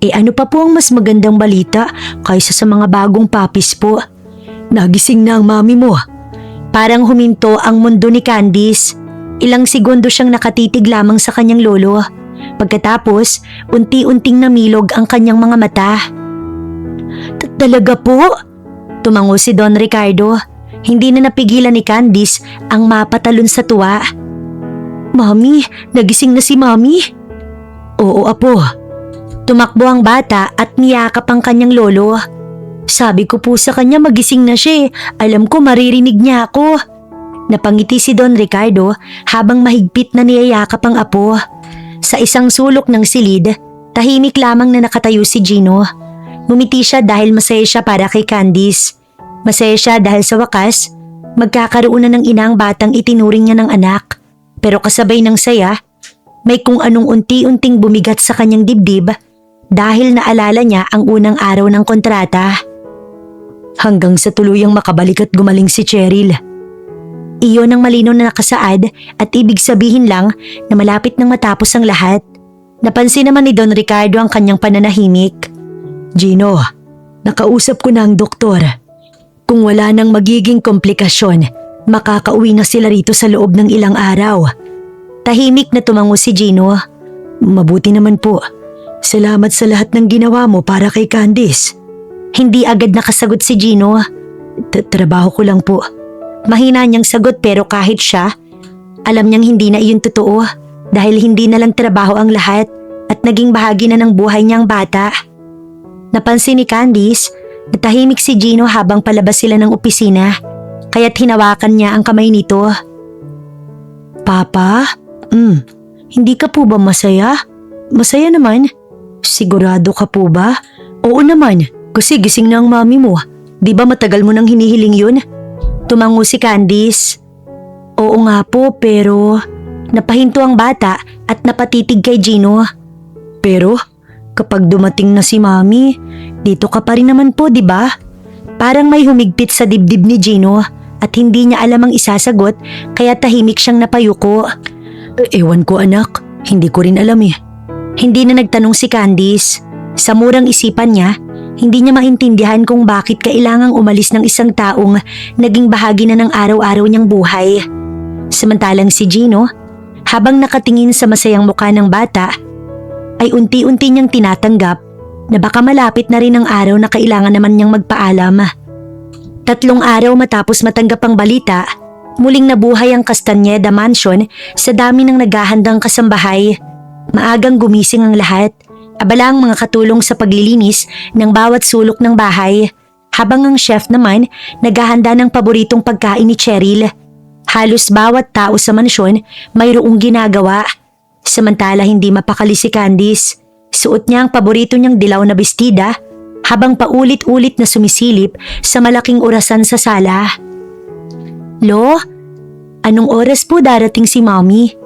S1: Ano pa po ang mas magandang balita kaysa sa mga bagong papis po?
S2: Nagising na ang mami mo.
S1: Parang huminto ang mundo ni Candice. Ilang segundo siyang nakatitig lamang sa kanyang lolo. Pagkatapos, unti-unting namilog ang kanyang mga mata. Talaga po? Tumango si Don Ricardo. Hindi na napigilan ni Candice ang mapatalon sa tuwa. Mami, nagising na si Mami?
S2: Oo, apo.
S1: Tumakbo ang bata at niyakap ang kanyang lolo. Sabi ko po sa kanya magising na siya. Alam ko maririnig niya ako. Napangiti si Don Ricardo habang mahigpit na niyayakap ang apo. Sa isang sulok ng silid, tahimik lamang na nakatayo si Gino. Ngumiti siya dahil masaya siya para kay Candice. Masaya siya dahil sa wakas, magkakaroon na ng inang batang itinuring niya ng anak. Pero kasabay ng saya, may kung anong unti-unting bumigat sa kanyang dibdib dahil naalala niya ang unang araw ng kontrata.
S2: Hanggang sa tuluyang makabalik at gumaling si Cheryl.
S1: Iyon ang malinaw na nakasaad at ibig sabihin lang na malapit nang matapos ang lahat. Napansin naman ni Don Ricardo ang kanyang pananahimik.
S2: Gino, nakausap ko na ang doktor. Kung wala nang magiging komplikasyon, makakauwi na sila rito sa loob ng ilang araw.
S1: Tahimik na tumango si Gino.
S2: Mabuti naman po. Salamat sa lahat ng ginawa mo para kay Candice.
S1: Hindi agad nakasagot si Gino.
S2: Trabaho ko lang po.
S1: Mahina niyang sagot pero kahit siya, alam niyang hindi na iyon totoo dahil hindi na lang trabaho ang lahat at naging bahagi na ng buhay niyang bata. Napansin ni Candice na tahimik si Gino habang palabas sila ng opisina kaya't hinawakan niya ang kamay nito.
S2: Papa?
S1: Hindi ka po ba masaya?
S2: Masaya naman. Sigurado ka po ba?
S1: Oo naman, kasi gising na ang mami mo. Di ba matagal mo nang hinihiling yun? Tumango si Candice. Oo nga po pero napahinto ang bata at napatitig kay Gino.
S2: Pero kapag dumating na si Mami,
S1: dito ka pa rin naman po, di ba? Parang may humigpit sa dibdib ni Gino at hindi niya alam ang isasagot kaya tahimik siyang napayuko.
S2: Ewan ko anak, hindi ko rin alam eh.
S1: Hindi na nagtanong si Candice. Sa murang isipan niya, hindi niya maintindihan kung bakit kailangang umalis ng isang taong naging bahagi na ng araw-araw niyang buhay. Samantalang si Gino, habang nakatingin sa masayang mukha ng bata, ay unti-unti niyang tinatanggap na baka malapit na rin ang araw na kailangan naman niyang magpaalam. 3 araw matapos matanggap ang balita, muling nabuhay ang Castañeda Mansion sa dami ng naghahandang kasambahay. Maagang gumising ang lahat. Abala ang mga katulong sa paglilinis ng bawat sulok ng bahay, habang ang chef naman naghahanda ng paboritong pagkain ni Cheryl. Halos bawat tao sa mansyon mayroong ginagawa. Samantala hindi mapakali si Candice. Suot niya ang paborito niyang dilaw na bestida habang paulit-ulit na sumisilip sa malaking orasan sa sala. Lo, anong oras po darating si Mommy?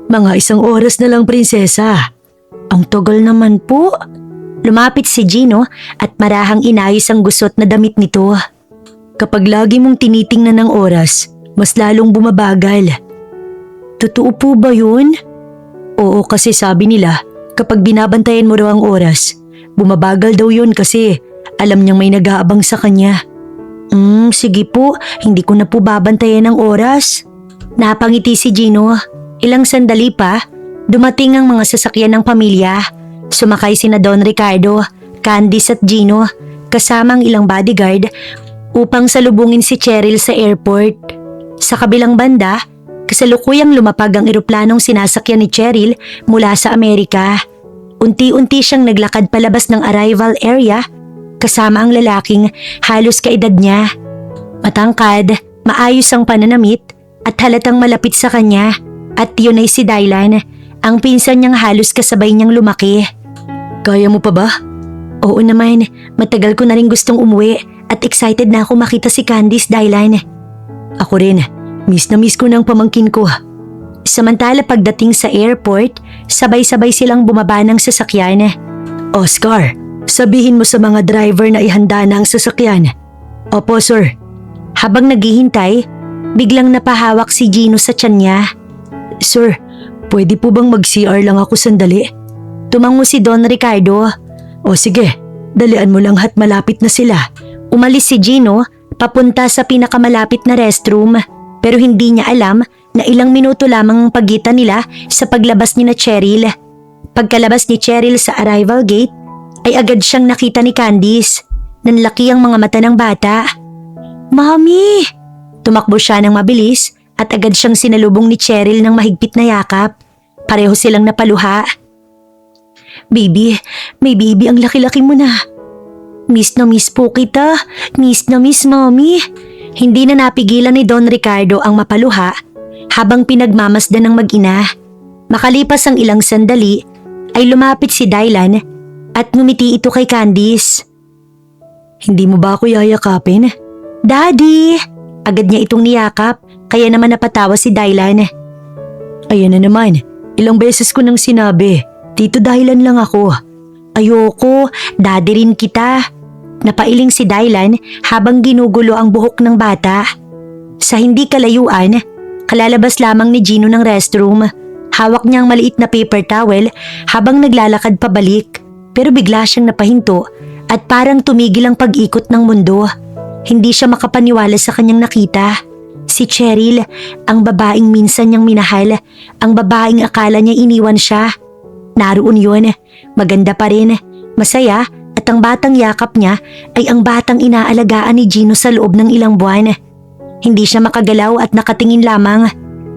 S2: Mga 1 oras na lang, prinsesa.
S1: Ang tagal naman po. Lumapit si Gino at marahang inayos ang gusot na damit nito.
S2: Kapag lagi mong tinitingnan ng oras, mas lalong bumabagal. Totoo po ba yun? Oo, kasi sabi nila, kapag binabantayan mo raw ang oras, bumabagal daw yun kasi alam niyang may nag-aabang sa kanya. Sige po, hindi ko na po babantayan ang oras. Napangiti si Gino. Ilang sandali pa, dumating ang mga sasakyan ng pamilya. Sumakay sina Don Ricardo, Candice at Gino, kasama ang ilang bodyguard upang salubungin si Cheryl sa airport. Sa kabilang banda, kasalukuyang lumapag ang eroplanong sinasakyan ni Cheryl mula sa Amerika. Unti-unti siyang naglakad palabas ng arrival area kasama ang lalaking halos kaedad niya. Matangkad, maayos ang pananamit at halatang malapit sa kanya. At yun ay si Dylan, ang pinsan niyang halos kasabay niyang lumaki. Kaya mo pa ba? Oo naman, matagal ko na rin gustong umuwi at excited na ako makita si Candice, Dylan. Ako rin, miss na miss ko ng pamangkin ko. Samantala pagdating sa airport, sabay-sabay silang bumaba ng sasakyan. Oscar, sabihin mo sa mga driver na ihanda na ang sasakyan. Opo, sir. Habang naghihintay, biglang napahawak si Gino sa tiyan niya. Sir, pwede po bang mag-CR lang ako sandali? Tumango si Don Ricardo. O sige, dalian mo lang at malapit na sila. Umalis si Gino, papunta sa pinakamalapit na restroom. Pero hindi niya alam na ilang minuto lamang ang pagitan nila sa paglabas ni na Cheryl. Pagkalabas ni Cheryl sa arrival gate, ay agad siyang nakita ni Candice. Nanlaki ang mga mata ng bata. Mami! Tumakbo siya ng mabilis at agad siyang sinalubong ni Cheryl ng mahigpit na yakap. Pareho silang napaluha. Baby, may baby, ang laki-laki mo na. Miss na miss po kita. Miss na miss, Mami. Hindi na napigilan ni Don Ricardo ang mapaluha habang pinagmamasdan ng mag-ina. Makalipas ang ilang sandali, ay lumapit si Dylan at ngumiti ito kay Candice. Hindi mo ba ako yayakapin? Daddy! Agad niya itong niyakap, kaya naman napatawa si Dylan. Ayan na naman, ilang beses ko nang sinabi, Tito Dylan lang ako. Ayoko, daddy rin kita. Napailing si Dylan habang ginugulo ang buhok ng bata. Sa hindi kalayuan, kalalabas lamang ni Gino ng restroom. Hawak niya ang maliit na paper towel habang naglalakad pabalik. Pero bigla siyang napahinto at parang tumigil ang pag-ikot ng mundo. Hindi siya makapaniwala sa kanyang nakita. Si Cheryl, ang babaeng minsan niyang minahal, ang babaeng akala niya iniwan siya. Naroon yun, maganda pa rin, masaya, at ang batang yakap niya ay ang batang inaalagaan ni Gino sa loob ng ilang buwan. Hindi siya makagalaw at nakatingin lamang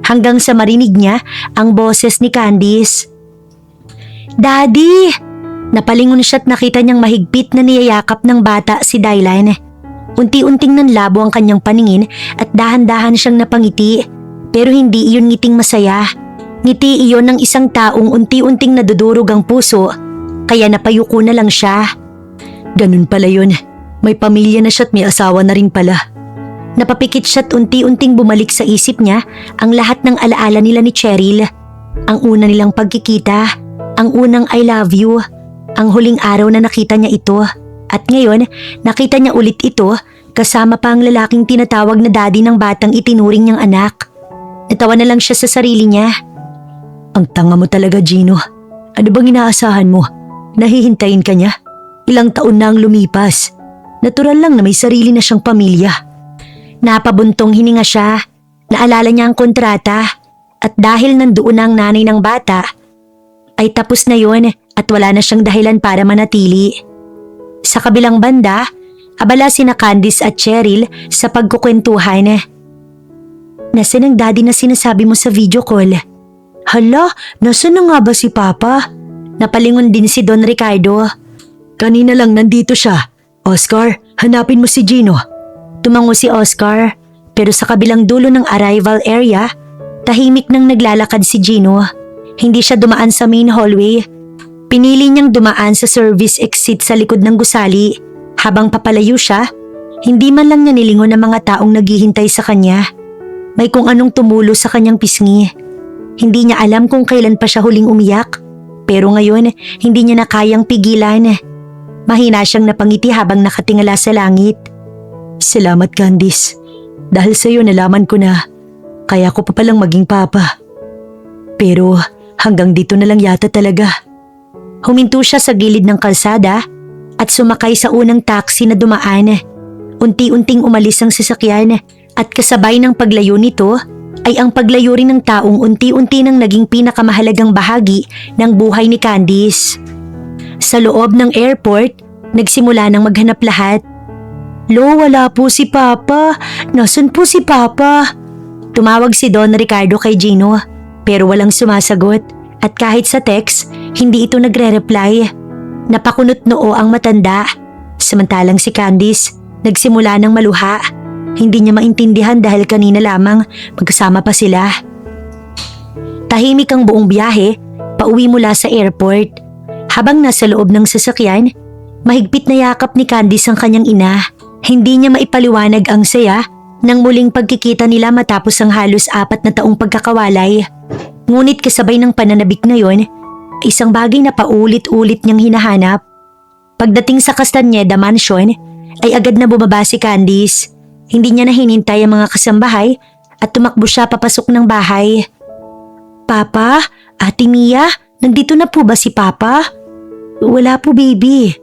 S2: hanggang sa marinig niya ang boses ni Candice. Daddy! Napalingon siya at nakita niyang mahigpit na niyayakap ng bata si Dylan. Unti-unting nanlabo ang kanyang paningin at dahan-dahan siyang napangiti. Pero hindi iyon ngiting masaya. Ngiti iyon ng isang taong unti-unting nadudurog ang puso, kaya napayuko na lang siya. Ganun pala yun. May pamilya na siya at may asawa na rin pala. Napapikit siya at unti-unting bumalik sa isip niya ang lahat ng alaala nila ni Cheryl. Ang una nilang pagkikita, ang unang I love you, ang huling araw na nakita niya ito. At ngayon, nakita niya ulit ito kasama pa ang lalaking tinatawag na daddy ng batang itinuring niyang anak. Natawa na lang siya sa sarili niya. Ang tanga mo talaga, Gino. Ano bang inaasahan mo? Nahihintayin ka niya? Ilang taon na ang lumipas. Natural lang na may sarili na siyang pamilya. Napabuntong hininga siya. Naalala niya ang kontrata. At dahil nandoon na ang nanay ng bata, ay tapos na yon at wala na siyang dahilan para manatili. Sa kabilang banda, abala sina Candice at Cheryl sa pagkukwentuhan. Nasaan ang daddy na sinasabi mo sa video call? Hala, nasaan na nga ba si Papa? Napalingon din si Don Ricardo. Kanina lang nandito siya. Oscar, hanapin mo si Gino. Tumango si Oscar, pero sa kabilang dulo ng arrival area, tahimik nang naglalakad si Gino. Hindi siya dumaan sa main hallway. Pinili niyang dumaan sa service exit sa likod ng gusali. Habang papalayo siya, hindi man lang niya nilingon ang mga taong naghihintay sa kanya. May kung anong tumulo sa kanyang pisngi. Hindi niya alam kung kailan pa siya huling umiyak. Pero ngayon, hindi niya na kayang pigilan. Mahina siyang napangiti habang nakatingala sa langit. Salamat, Candice. Dahil sa'yo nalaman ko na kaya ko pa palang maging papa. Pero hanggang dito na lang yata talaga.
S1: Huminto siya sa gilid ng kalsada at sumakay sa unang taxi na dumaan. Unti-unting umalis ang sasakyan at kasabay ng paglayo nito ay ang paglayo rin ng taong unti-unti nang naging pinakamahalagang bahagi ng buhay ni Candice. Sa loob ng airport, nagsimula nang maghanap lahat. Lo, wala po si Papa. Nasaan po si Papa? Tumawag si Don Ricardo kay Gino pero walang sumasagot at kahit sa text, hindi ito nagre-reply. Napakunot noo ang matanda. Samantalang si Candice, nagsimula ng maluha. Hindi niya maintindihan dahil kanina lamang magkasama pa sila. Tahimik ang buong biyahe, pauwi mula sa airport. Habang nasa loob ng sasakyan, mahigpit na yakap ni Candice ang kanyang ina. Hindi niya maipaliwanag ang saya ng muling pagkikita nila matapos ang halos 4 na taong pagkakawalay. Ngunit kasabay ng pananabik na yon, isang bagay na paulit-ulit niyang hinahanap. Pagdating sa Castañeda Mansion, ay agad na bumaba si Candice. Hindi niya na hinintay ang mga kasambahay at tumakbo siya papasok ng bahay. Papa, Ate Mia, nandito na po ba si Papa? Wala po, baby.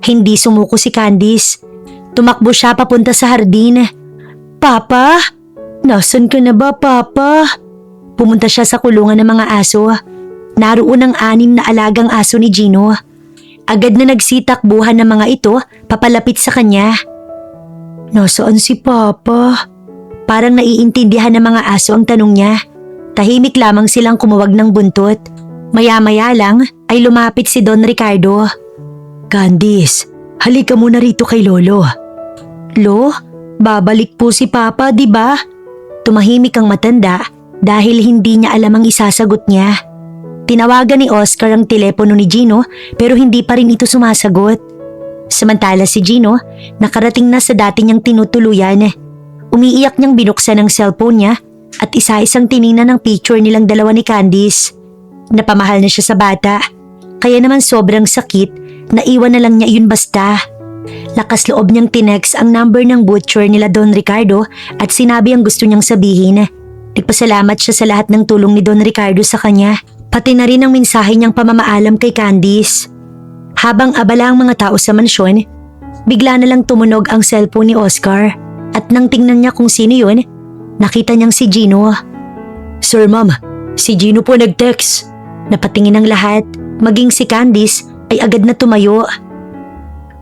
S1: Hindi sumuko si Candice. Tumakbo siya papunta sa hardin. Papa? Nasaan ka na ba, Papa? Pumunta siya sa kulungan ng mga aso. Naroon ang 6 na alagang aso ni Gino. Agad na nagsitakbuhan ng mga ito papalapit sa kanya. Nasaan si Papa? Parang naiintindihan ng mga aso ang tanong niya. Tahimik lamang silang kumuwag ng buntot. Maya-maya lang ay lumapit si Don Ricardo. Candice, halika muna rito kay Lolo. Lo, babalik po si Papa, di ba? Tumahimik ang matanda dahil hindi niya alam ang isasagot niya. Tinawagan ni Oscar ang telepono ni Gino pero hindi pa rin ito sumasagot. Samantala si Gino, nakarating na sa dati niyang tinutuluyan. Umiiyak niyang binuksan ang cellphone niya at isa-isang tiningnan ng picture nilang dalawa ni Candice. Napamahal na siya sa bata, kaya naman sobrang sakit na iwan na lang niya yun basta. Lakas loob niyang tinext ang number ng butcher nila Don Ricardo at sinabi ang gusto niyang sabihin. Nagpasalamat siya sa lahat ng tulong ni Don Ricardo sa kanya, pati na rin ang mensahe niyang pamamaalam kay Candice. Habang abala ang mga tao sa mansyon, bigla na lang tumunog ang cellphone ni Oscar at nang tingnan niya kung sino yun, nakita niyang si Gino. Sir, Ma'am, si Gino po nag-text. Napatingin ang lahat, maging si Candice ay agad na tumayo.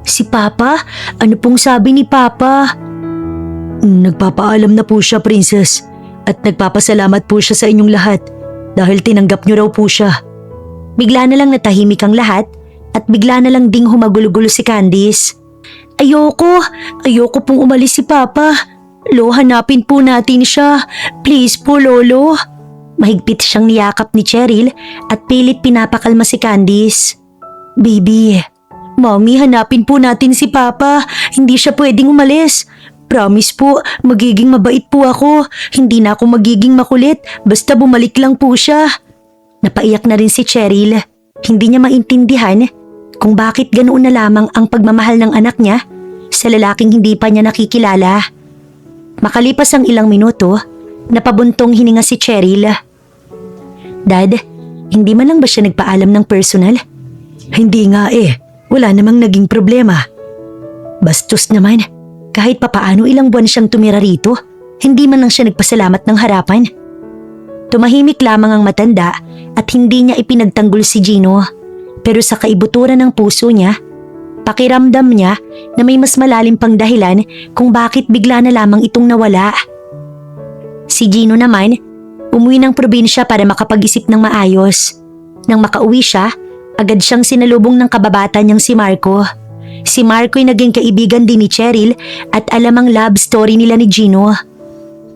S1: Si Papa? Ano pong sabi ni Papa? Nagpapaalam na po siya, Princess, at nagpapasalamat po siya sa inyong lahat dahil tinanggap niyo raw po siya. Bigla na lang natahimik ang lahat at bigla na lang ding humagulo-gulo si Candice. Ayoko pong umalis si Papa. Lo, hanapin po natin siya. Please po, Lolo. Mahigpit siyang niyakap ni Cheryl at pilit pinapakalma si Candice. Baby, Mommy, hanapin po natin si Papa. Hindi siya pwedeng umalis. Promise po, magiging mabait po ako. Hindi na ako magiging makulit. Basta bumalik lang po siya. Napaiyak na rin si Cheryl. Hindi niya maintindihan kung bakit ganoon na lamang ang pagmamahal ng anak niya sa lalaking hindi pa niya nakikilala. Makalipas ang ilang minuto, napabuntong hininga si Cheryl. Dad, hindi man lang ba siya nagpaalam ng personal? Hindi nga wala namang naging problema. Bastos naman, kahit papaano ilang buwan siyang tumira rito, hindi man lang siya nagpasalamat ng harapan. Tumahimik lamang ang matanda at hindi niya ipinagtanggol si Gino. Pero sa kaibuturan ng puso niya, pakiramdam niya na may mas malalim pang dahilan kung bakit bigla na lamang itong nawala. Si Gino naman, umuwi ng probinsya para makapag-isip ng maayos. Nang makauwi siya, agad siyang sinalubong ng kababata niyang si Marco. Si Marco ay naging kaibigan din ni Cheryl at alam ang love story nila ni Gino.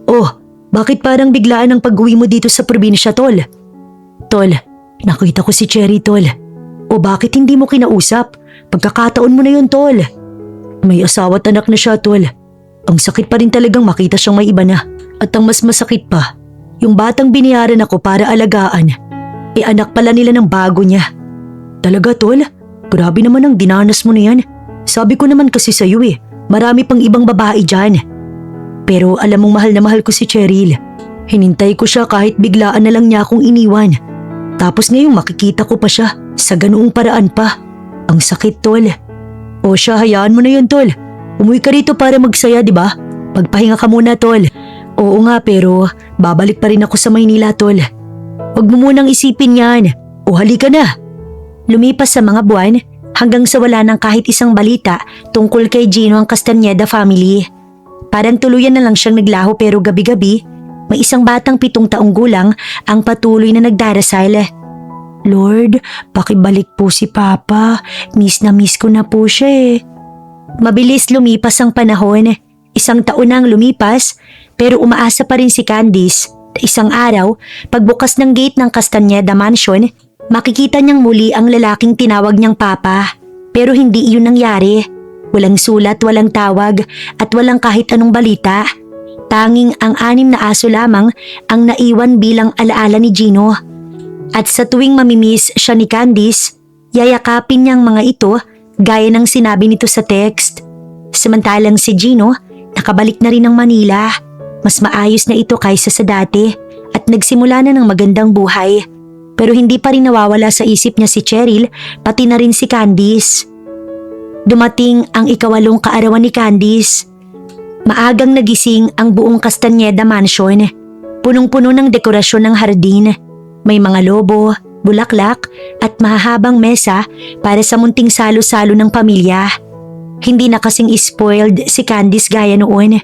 S1: Oh, bakit parang biglaan ang pag-uwi mo dito sa probinsya, Tol? Tol, nakita ko si Cherry, Tol. O bakit hindi mo kinausap? Pagkakataon mo na yun, Tol. May asawa at anak na siya, Tol. Ang sakit pa rin talagang makita siyang may iba na. At ang mas masakit pa, yung batang biniyaran ako para alagaan, anak pala nila ng bago niya. Talaga, Tol? Grabe naman ang dinanas mo na yan. Sabi ko naman kasi sa'yo
S2: Marami pang ibang babae dyan. Pero alam mong mahal na mahal ko si Cheryl. Hinintay ko siya kahit biglaan na lang niya akong iniwan. Tapos ngayong makikita ko pa siya sa ganoong paraan pa. Ang sakit, tol. O siya, hayaan mo na yun, tol. Umuwi ka rito para magsaya, di ba? Magpahinga ka muna, tol. Oo nga, pero babalik pa rin ako sa Maynila, tol. Huwag mo munang isipin yan. O halika na.
S1: Lumipas sa mga buwan hanggang sa wala ng kahit isang balita tungkol kay Gino ang Castañeda family. Parang tuluyan na lang siyang naglaho pero gabi-gabi, may isang batang 7 taong gulang ang patuloy na nagdarasal.
S2: Lord, pakibalik po si Papa. Miss na miss ko na po siya eh.
S1: Mabilis lumipas ang panahon. 1 taon na ang lumipas pero umaasa pa rin si Candice. Isang araw, pagbukas ng gate ng Castañeda Mansion, makikita niyang muli ang lalaking tinawag niyang Papa. Pero hindi iyon nangyari. Walang sulat, walang tawag at walang kahit anong balita. Tanging ang 6 na aso lamang ang naiwan bilang alaala ni Gino. At sa tuwing mamimiss siya ni Candice, yayakapin niyang mga ito gaya ng sinabi nito sa text. Samantalang si Gino, nakabalik na rin ng Manila. Mas maayos na ito kaysa sa dati at nagsimula na ng magandang buhay. Pero hindi pa rin nawawala sa isip niya si Cheryl, pati na rin si Candice. Dumating ang 8 kaarawan ni Candice. Maagang nagising ang buong Castañeda Mansion. Punong-puno ng dekorasyon ng hardin. May mga lobo, bulaklak at mahahabang mesa para sa munting salo-salo ng pamilya. Hindi na kasing spoiled si Candice gaya noon.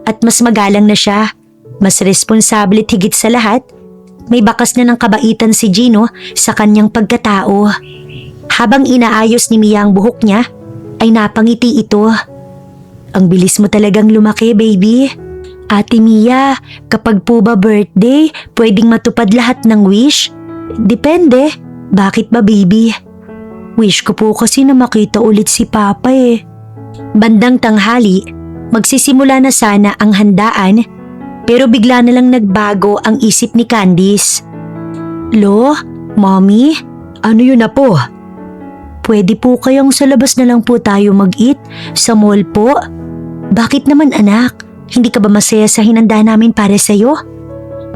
S1: At mas magalang na siya. Mas responsable at higit sa lahat, may bakas na ng kabaitan si Gino sa kanyang pagkatao. Habang inaayos ni Mia ang buhok niya, ay napangiti ito. Ang bilis mo talagang lumaki, baby. Ate Mia, kapag po ba birthday, pwedeng matupad lahat ng wish? Depende. Bakit ba, baby? Wish ko po kasi na makita ulit si Papa eh. Bandang tanghali, magsisimula na sana ang handaan, pero bigla na lang nagbago ang isip ni Candice. Lo, Mommy, ano yun na po? Pwede po kayong sa labas na lang po tayo mag-eat? Sa mall po? Bakit naman anak? Hindi ka ba masaya sa hinanda namin para sa'yo?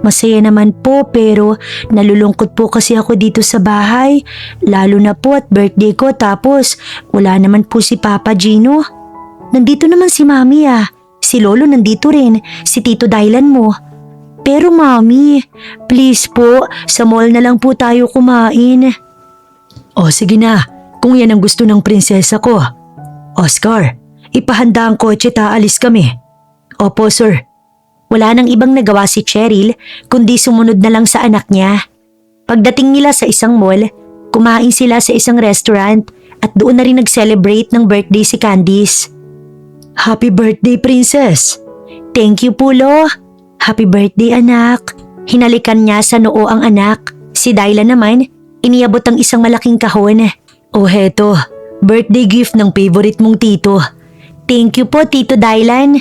S1: Masaya naman po pero nalulungkot po kasi ako dito sa bahay. Lalo na po at birthday ko tapos wala naman po si Papa Gino. Nandito naman si Mami ah. Si Lolo nandito rin, si Tito Dylan mo. Pero Mami, please po, sa mall na lang po tayo kumain. O sige na. Kung yan ang gusto ng prinsesa ko. Oscar, ipahanda ang kotse, aalis kami. Opo, sir. Wala nang ibang nagawa si Cheryl kundi sumunod na lang sa anak niya. Pagdating nila sa isang mall, kumain sila sa isang restaurant at doon na rin nag-celebrate ng birthday si Candice. Happy birthday, princess! Thank you po, Lo. Happy birthday, anak. Hinalikan niya sa noo ang anak. Si Dylan naman, iniabot ang isang malaking kahon. Oh, heto. Birthday gift ng favorite mong tito. Thank you po, Tito Dylan.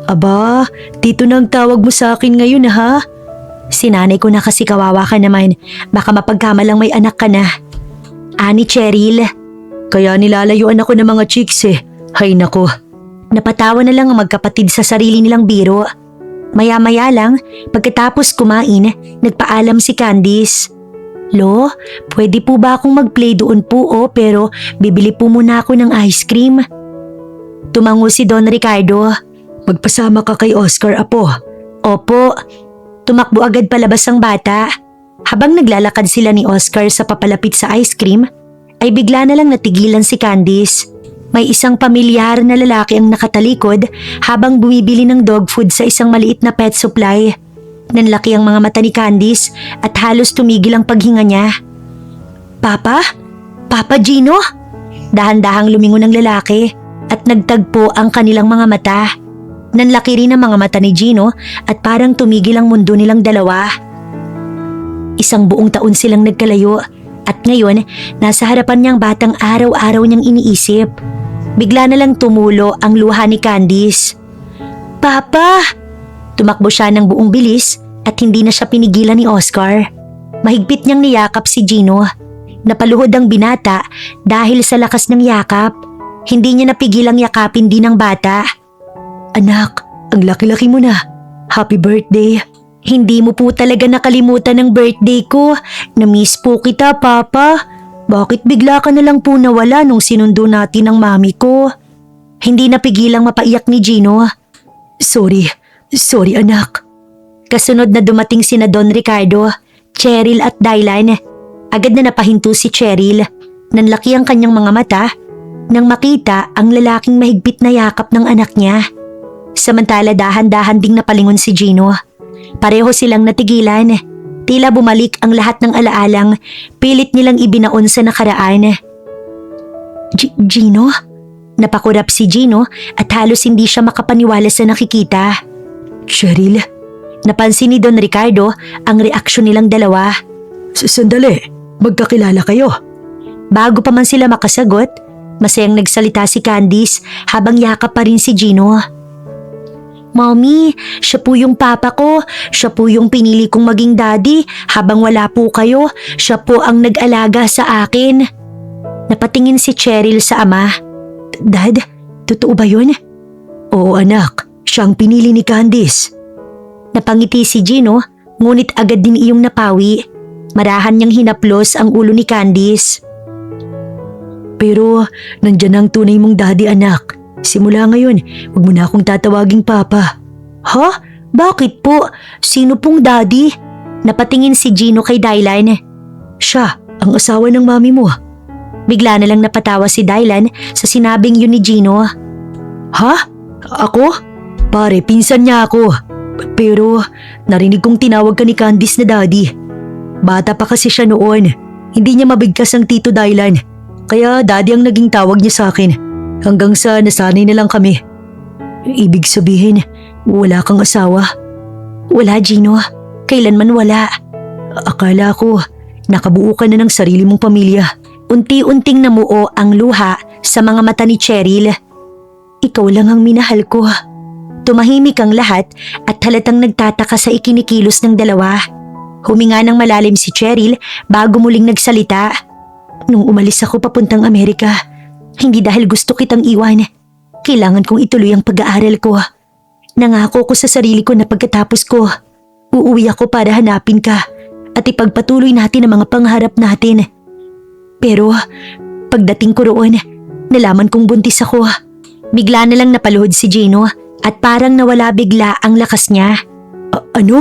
S1: Aba, tito nang tawag mo sa akin ngayon ha? Sinanay ko na kasi kawawa ka naman. Baka mapagkamalang may anak ka na. Ani Cheryl. Kaya nilalayuan ako ng mga chicks eh. Hay nako. Napatawa na lang ang magkapatid sa sarili nilang biro. Maya-maya lang, pagkatapos kumain, nagpaalam si Candice. Lo, pwede po ba akong mag-play doon po pero bibili po muna ako ng ice cream. Tumango si Don Ricardo. Magpasama ka kay Oscar, apo. Opo. Tumakbo agad palabas ang bata. Habang naglalakad sila ni Oscar sa papalapit sa ice cream, ay bigla na lang natigilan si Candice. May isang pamilyar na lalaki ang nakatalikod habang bumibili ng dog food sa isang maliit na pet supply. Nanlaki ang mga mata ni Candice at halos tumigil ang paghinga niya. Papa? Papa Gino? Dahan-dahang lumingon ang lalaki at nagtagpo ang kanilang mga mata. Nanlaki rin ang mga mata ni Gino at parang tumigil ang mundo nilang dalawa. 1 buong taon silang nagkalayo at ngayon nasa harapan niyang batang araw-araw niyang iniisip. Bigla na lang tumulo ang luha ni Candice. Papa! Tumakbo siya ng buong bilis at hindi na siya pinigilan ni Oscar. Mahigpit niyang niyakap si Gino. Napaluhod ang binata dahil sa lakas ng yakap. Hindi niya napigilang yakapin din ang bata.
S2: Anak, ang laki-laki mo na. Happy birthday.
S1: Hindi mo po talaga nakalimutan ang birthday ko. Na-miss po kita, Papa. Bakit bigla ka na lang po nawala nung sinundo natin ang mami ko? Hindi napigilang mapaiyak ni Gino.
S2: Sorry anak.
S1: Kasunod na dumating sina Don Ricardo, Cheryl at Dylan. Agad na napahinto si Cheryl. Nanlaki ang kanyang mga mata nang makita ang lalaking mahigpit na yakap ng anak niya. Samantala dahan-dahan ding napalingon si Gino. Pareho silang natigilan. Tila bumalik ang lahat ng alaalang pilit nilang ibinaon sa nakaraan.
S2: Gino?
S1: Napakurap si Gino at halos hindi siya makapaniwala sa nakikita.
S2: Cheryl?
S1: Napansin ni Don Ricardo ang reaksyon nilang dalawa.
S2: Sandali, magkakilala kayo.
S1: Bago pa man sila makasagot, masayang nagsalita si Candice habang yakap pa rin si Gino. Mommy, siya po yung papa ko. Siya po yung pinili kong maging daddy habang wala po kayo. Siya po ang nag-alaga sa akin. Napatingin si Cheryl sa ama.
S2: Dad, totoo ba yun? Oo anak, siyang pinili ni Candice.
S1: Napangiti si Gino, ngunit agad din iyong napawi. Marahan niyang hinaplos ang ulo ni Candice.
S2: Pero nandyan ang tunay mong daddy anak. Simula ngayon, huwag mo na akong tatawaging papa.
S1: Ha? Bakit po? Sino pong daddy? Napatingin si Gino kay Dylan.
S2: Siya, ang asawa ng mami mo.
S1: Bigla na lang napatawa si Dylan sa sinabing yun ni Gino.
S2: Ha? Ako? Pare, pinsan niya ako. Pero narinig kong tinawag ka ni Candice na daddy. Bata pa kasi siya noon. Hindi niya mabigkas ang Tito Dylan. Kaya daddy ang naging tawag niya sa akin. Hanggang sa nasanay na lang kami. Ibig sabihin, wala kang asawa?
S1: Wala, Gino. Kailanman wala.
S2: Akala ko, nakabuo ka na ng sarili mong pamilya.
S1: Unti-unting namuo ang luha sa mga mata ni Cheryl.
S2: Ikaw lang ang minahal ko.
S1: Tumahimik ang lahat at halatang nagtataka sa ikinikilos ng dalawa. Huminga ng malalim si Cheryl bago muling nagsalita.
S2: Nung umalis ako papuntang Amerika, hindi dahil gusto kitang iwan. Kailangan kong ituloy ang pag-aaral ko. Nangako ko sa sarili ko na pagkatapos ko, uuwi ako para hanapin ka at ipagpatuloy natin ang mga pangarap natin. Pero pagdating ko roon, nalaman kong buntis ako.
S1: Bigla na lang napaluhod si Gino at parang nawala bigla ang lakas niya.
S2: Ano?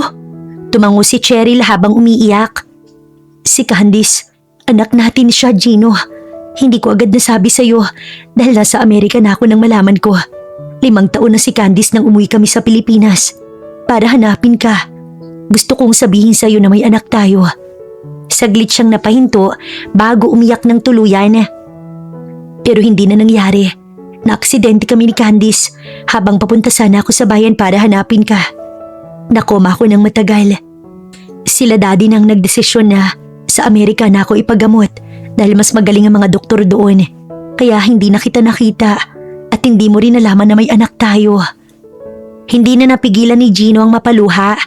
S1: Tumango si Cheryl habang umiiyak.
S2: Si Candice, anak natin siya, Gino. Hindi ko agad nasabi sa'yo dahil nasa Amerika na ako nang malaman ko. 5 taon na si Candice nang umuwi kami sa Pilipinas para hanapin ka. Gusto kong sabihin sa'yo na may anak tayo.
S1: Saglit siyang napahinto bago umiyak ng tuluyan.
S2: Pero hindi na nangyari. Naaksidente kami ni Candice habang papunta sana ako sa bayan para hanapin ka. Nakoma ako ng matagal. Sila daddy nang nagdesisyon na sa Amerika na ako ipagamot dahil mas magaling ang mga doktor doon. Kaya hindi na kita nakita at hindi mo rin nalaman na may anak tayo.
S1: Hindi na napigilan ni Gino ang mapaluha.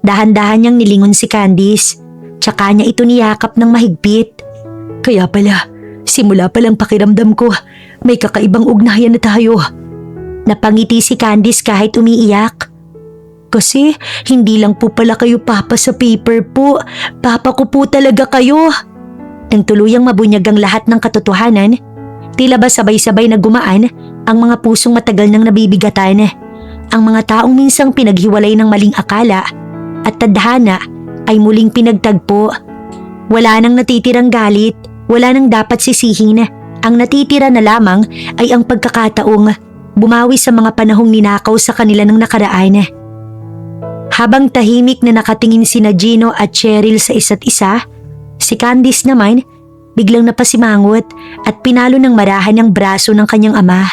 S1: Dahan-dahan niyang nilingon si Candice. Tsaka niya ito niyakap ng mahigpit.
S2: Kaya pala, simula palang pakiramdam ko, may kakaibang ugnayan na tayo.
S1: Napangiti si Candice kahit umiiyak.
S2: Kasi hindi lang po pala kayo papa sa paper po. Papa ko po talaga kayo.
S1: Nang tuluyang mabunyag ang lahat ng katotohanan, tila ba sabay-sabay na gumaan ang mga pusong matagal nang nabibigatan. Ang mga taong minsang pinaghiwalay ng maling akala at tadhana ay muling pinagtagpo. Wala nang natitirang galit, wala nang dapat sisihin. Ang natitira na lamang ay ang pagkakataong bumawi sa mga panahong ninakaw sa kanila ng nakaraan. Habang tahimik na nakatingin sina Gino at Cheryl sa isa't isa, si Candice naman biglang napasimangot at pinalo ng marahan ang braso ng kanyang ama.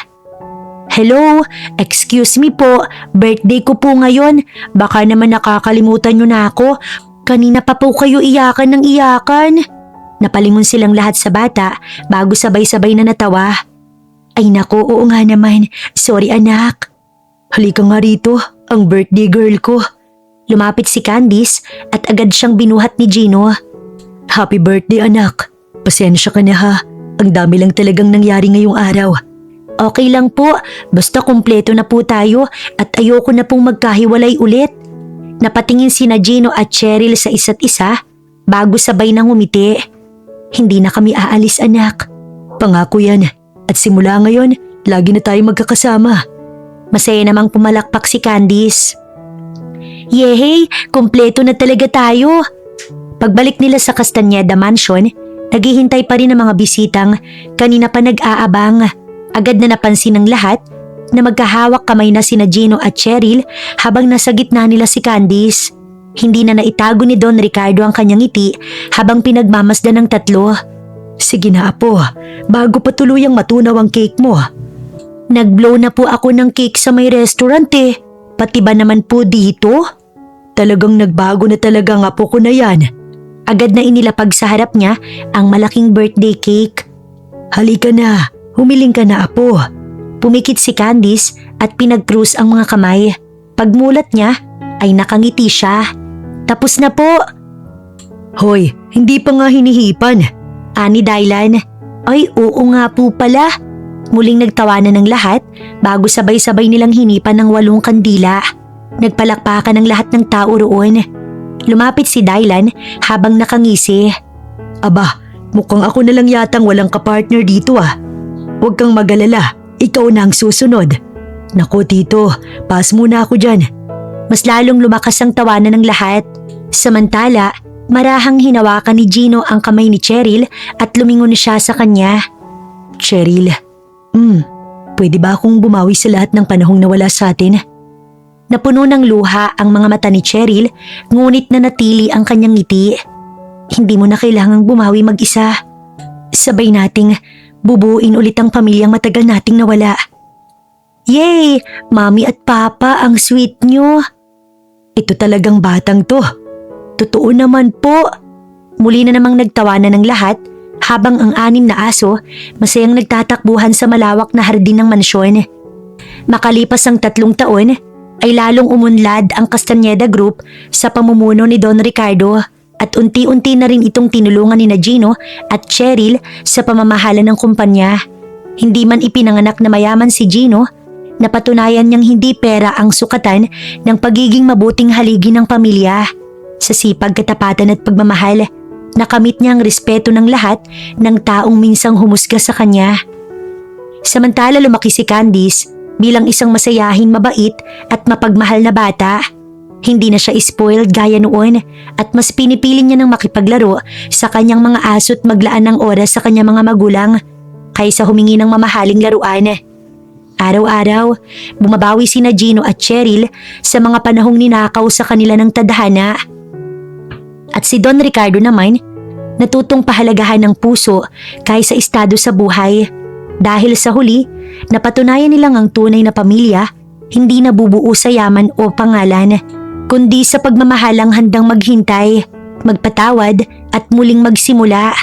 S1: Hello, excuse me po, birthday ko po ngayon. Baka naman nakakalimutan niyo na ako. Kanina pa po kayo iyakan ng iyakan. Napalingon silang lahat sa bata bago sabay-sabay na natawa.
S2: Ay nako, oo nga naman. Sorry anak. Halika nga rito, ang birthday girl ko.
S1: Lumapit si Candice at agad siyang binuhat ni Gino.
S2: Happy birthday anak. Pasensya ka na ha. Ang dami lang talagang nangyari ngayong araw.
S1: Okay lang po, basta kumpleto na po tayo at ayoko na pong magkahiwalay ulit. Napatingin sina Gino at Cheryl sa isa't isa bago sabay nang ngumiti. Hindi na kami aalis, anak.
S2: Pangako yan. At simula ngayon, lagi na tayo magkakasama.
S1: Masaya namang pumalakpak si Candice. Yehey, kumpleto na talaga tayo. Pagbalik nila sa Castañeda Mansion, naghihintay pa rin ang mga bisitang kanina pa nag-aabang. Agad na napansin ng lahat na magkahawak kamay na sina Gino at Cheryl habang nasa gitna nila si Candice. Hindi na naitago ni Don Ricardo ang kanyang ngiti habang pinagmamasdan ng tatlo.
S2: Sige na apo, bago pa tuluyang matunaw ang cake mo.
S1: Nag-blow na po ako ng cake sa may restaurant eh. Pati ba naman po dito?
S2: Talagang nagbago na talaga ang apo ko na yan.
S1: Agad na inilapag sa harap niya ang malaking birthday cake.
S2: Halika na, humiling ka na apo.
S1: Pumikit si Candice at pinag-cruise ang mga kamay. Pagmulat niya ay nakangiti siya. Tapos na po.
S2: Hoy, hindi pa nga hinihipan.
S1: Ani Dylan. Ay oo nga po pala. Muling nagtawanan ng lahat bago sabay-sabay nilang hinipan ng 8 kandila. Nagpalakpakan ang lahat ng tao roon. Lumapit si Dylan habang nakangisi.
S2: Aba, mukhang ako na lang yatang walang kapartner dito ah. Huwag kang mag-alala, ikaw na ang susunod. Naku tito, pass muna ako dyan.
S1: Mas lalong lumakas ang tawanan ng lahat. Samantala, marahang hinawakan ni Gino ang kamay ni Cheryl at lumingon siya sa kanya.
S2: Cheryl, pwede ba akong bumawi sa lahat ng panahong nawala sa atin?
S1: Napuno ng luha ang mga mata ni Cheryl, ngunit nanatili ang kanyang ngiti. Hindi mo na kailangang bumawi mag-isa. Sabay nating bubuin ulit ang pamilyang matagal nating nawala. Yay! Mami at Papa, ang sweet nyo.
S2: Ito talagang batang to.
S1: Totoo naman po. Muli na namang nagtawanan ng lahat habang ang 6 na aso masayang nagtatakbuhan sa malawak na hardin ng mansyon. Makalipas ang 3 taon ay lalong umunlad ang Castañeda Group sa pamumuno ni Don Ricardo at unti-unti na rin itong tinulungan ni Gino at Cheryl sa pamamahala ng kumpanya. Hindi man ipinanganak na mayaman si Gino, napatunayan niyang hindi pera ang sukatan ng pagiging mabuting haligi ng pamilya. Sa sipag, katapatan at pagmamahal, nakamit niya ang respeto ng lahat ng taong minsang humusga sa kanya. Samantala lumaki si Candice bilang isang masayahin, mabait at mapagmahal na bata. Hindi na siya spoiled gaya noon at mas pinipili niya ng makipaglaro sa kanyang mga aso at maglaan ng oras sa kanyang mga magulang kaysa humingi ng mamahaling laruan. Araw-araw, bumabawi sina Gino at Cheryl sa mga panahong ninakaw sa kanila ng tadhana. At si Don Ricardo naman, natutong pahalagahan ng puso kaysa estado sa buhay. Dahil sa huli, napatunayan nilang ang tunay na pamilya hindi nabubuo sa yaman o pangalan, kundi sa pagmamahalang handang maghintay, magpatawad at muling magsimula.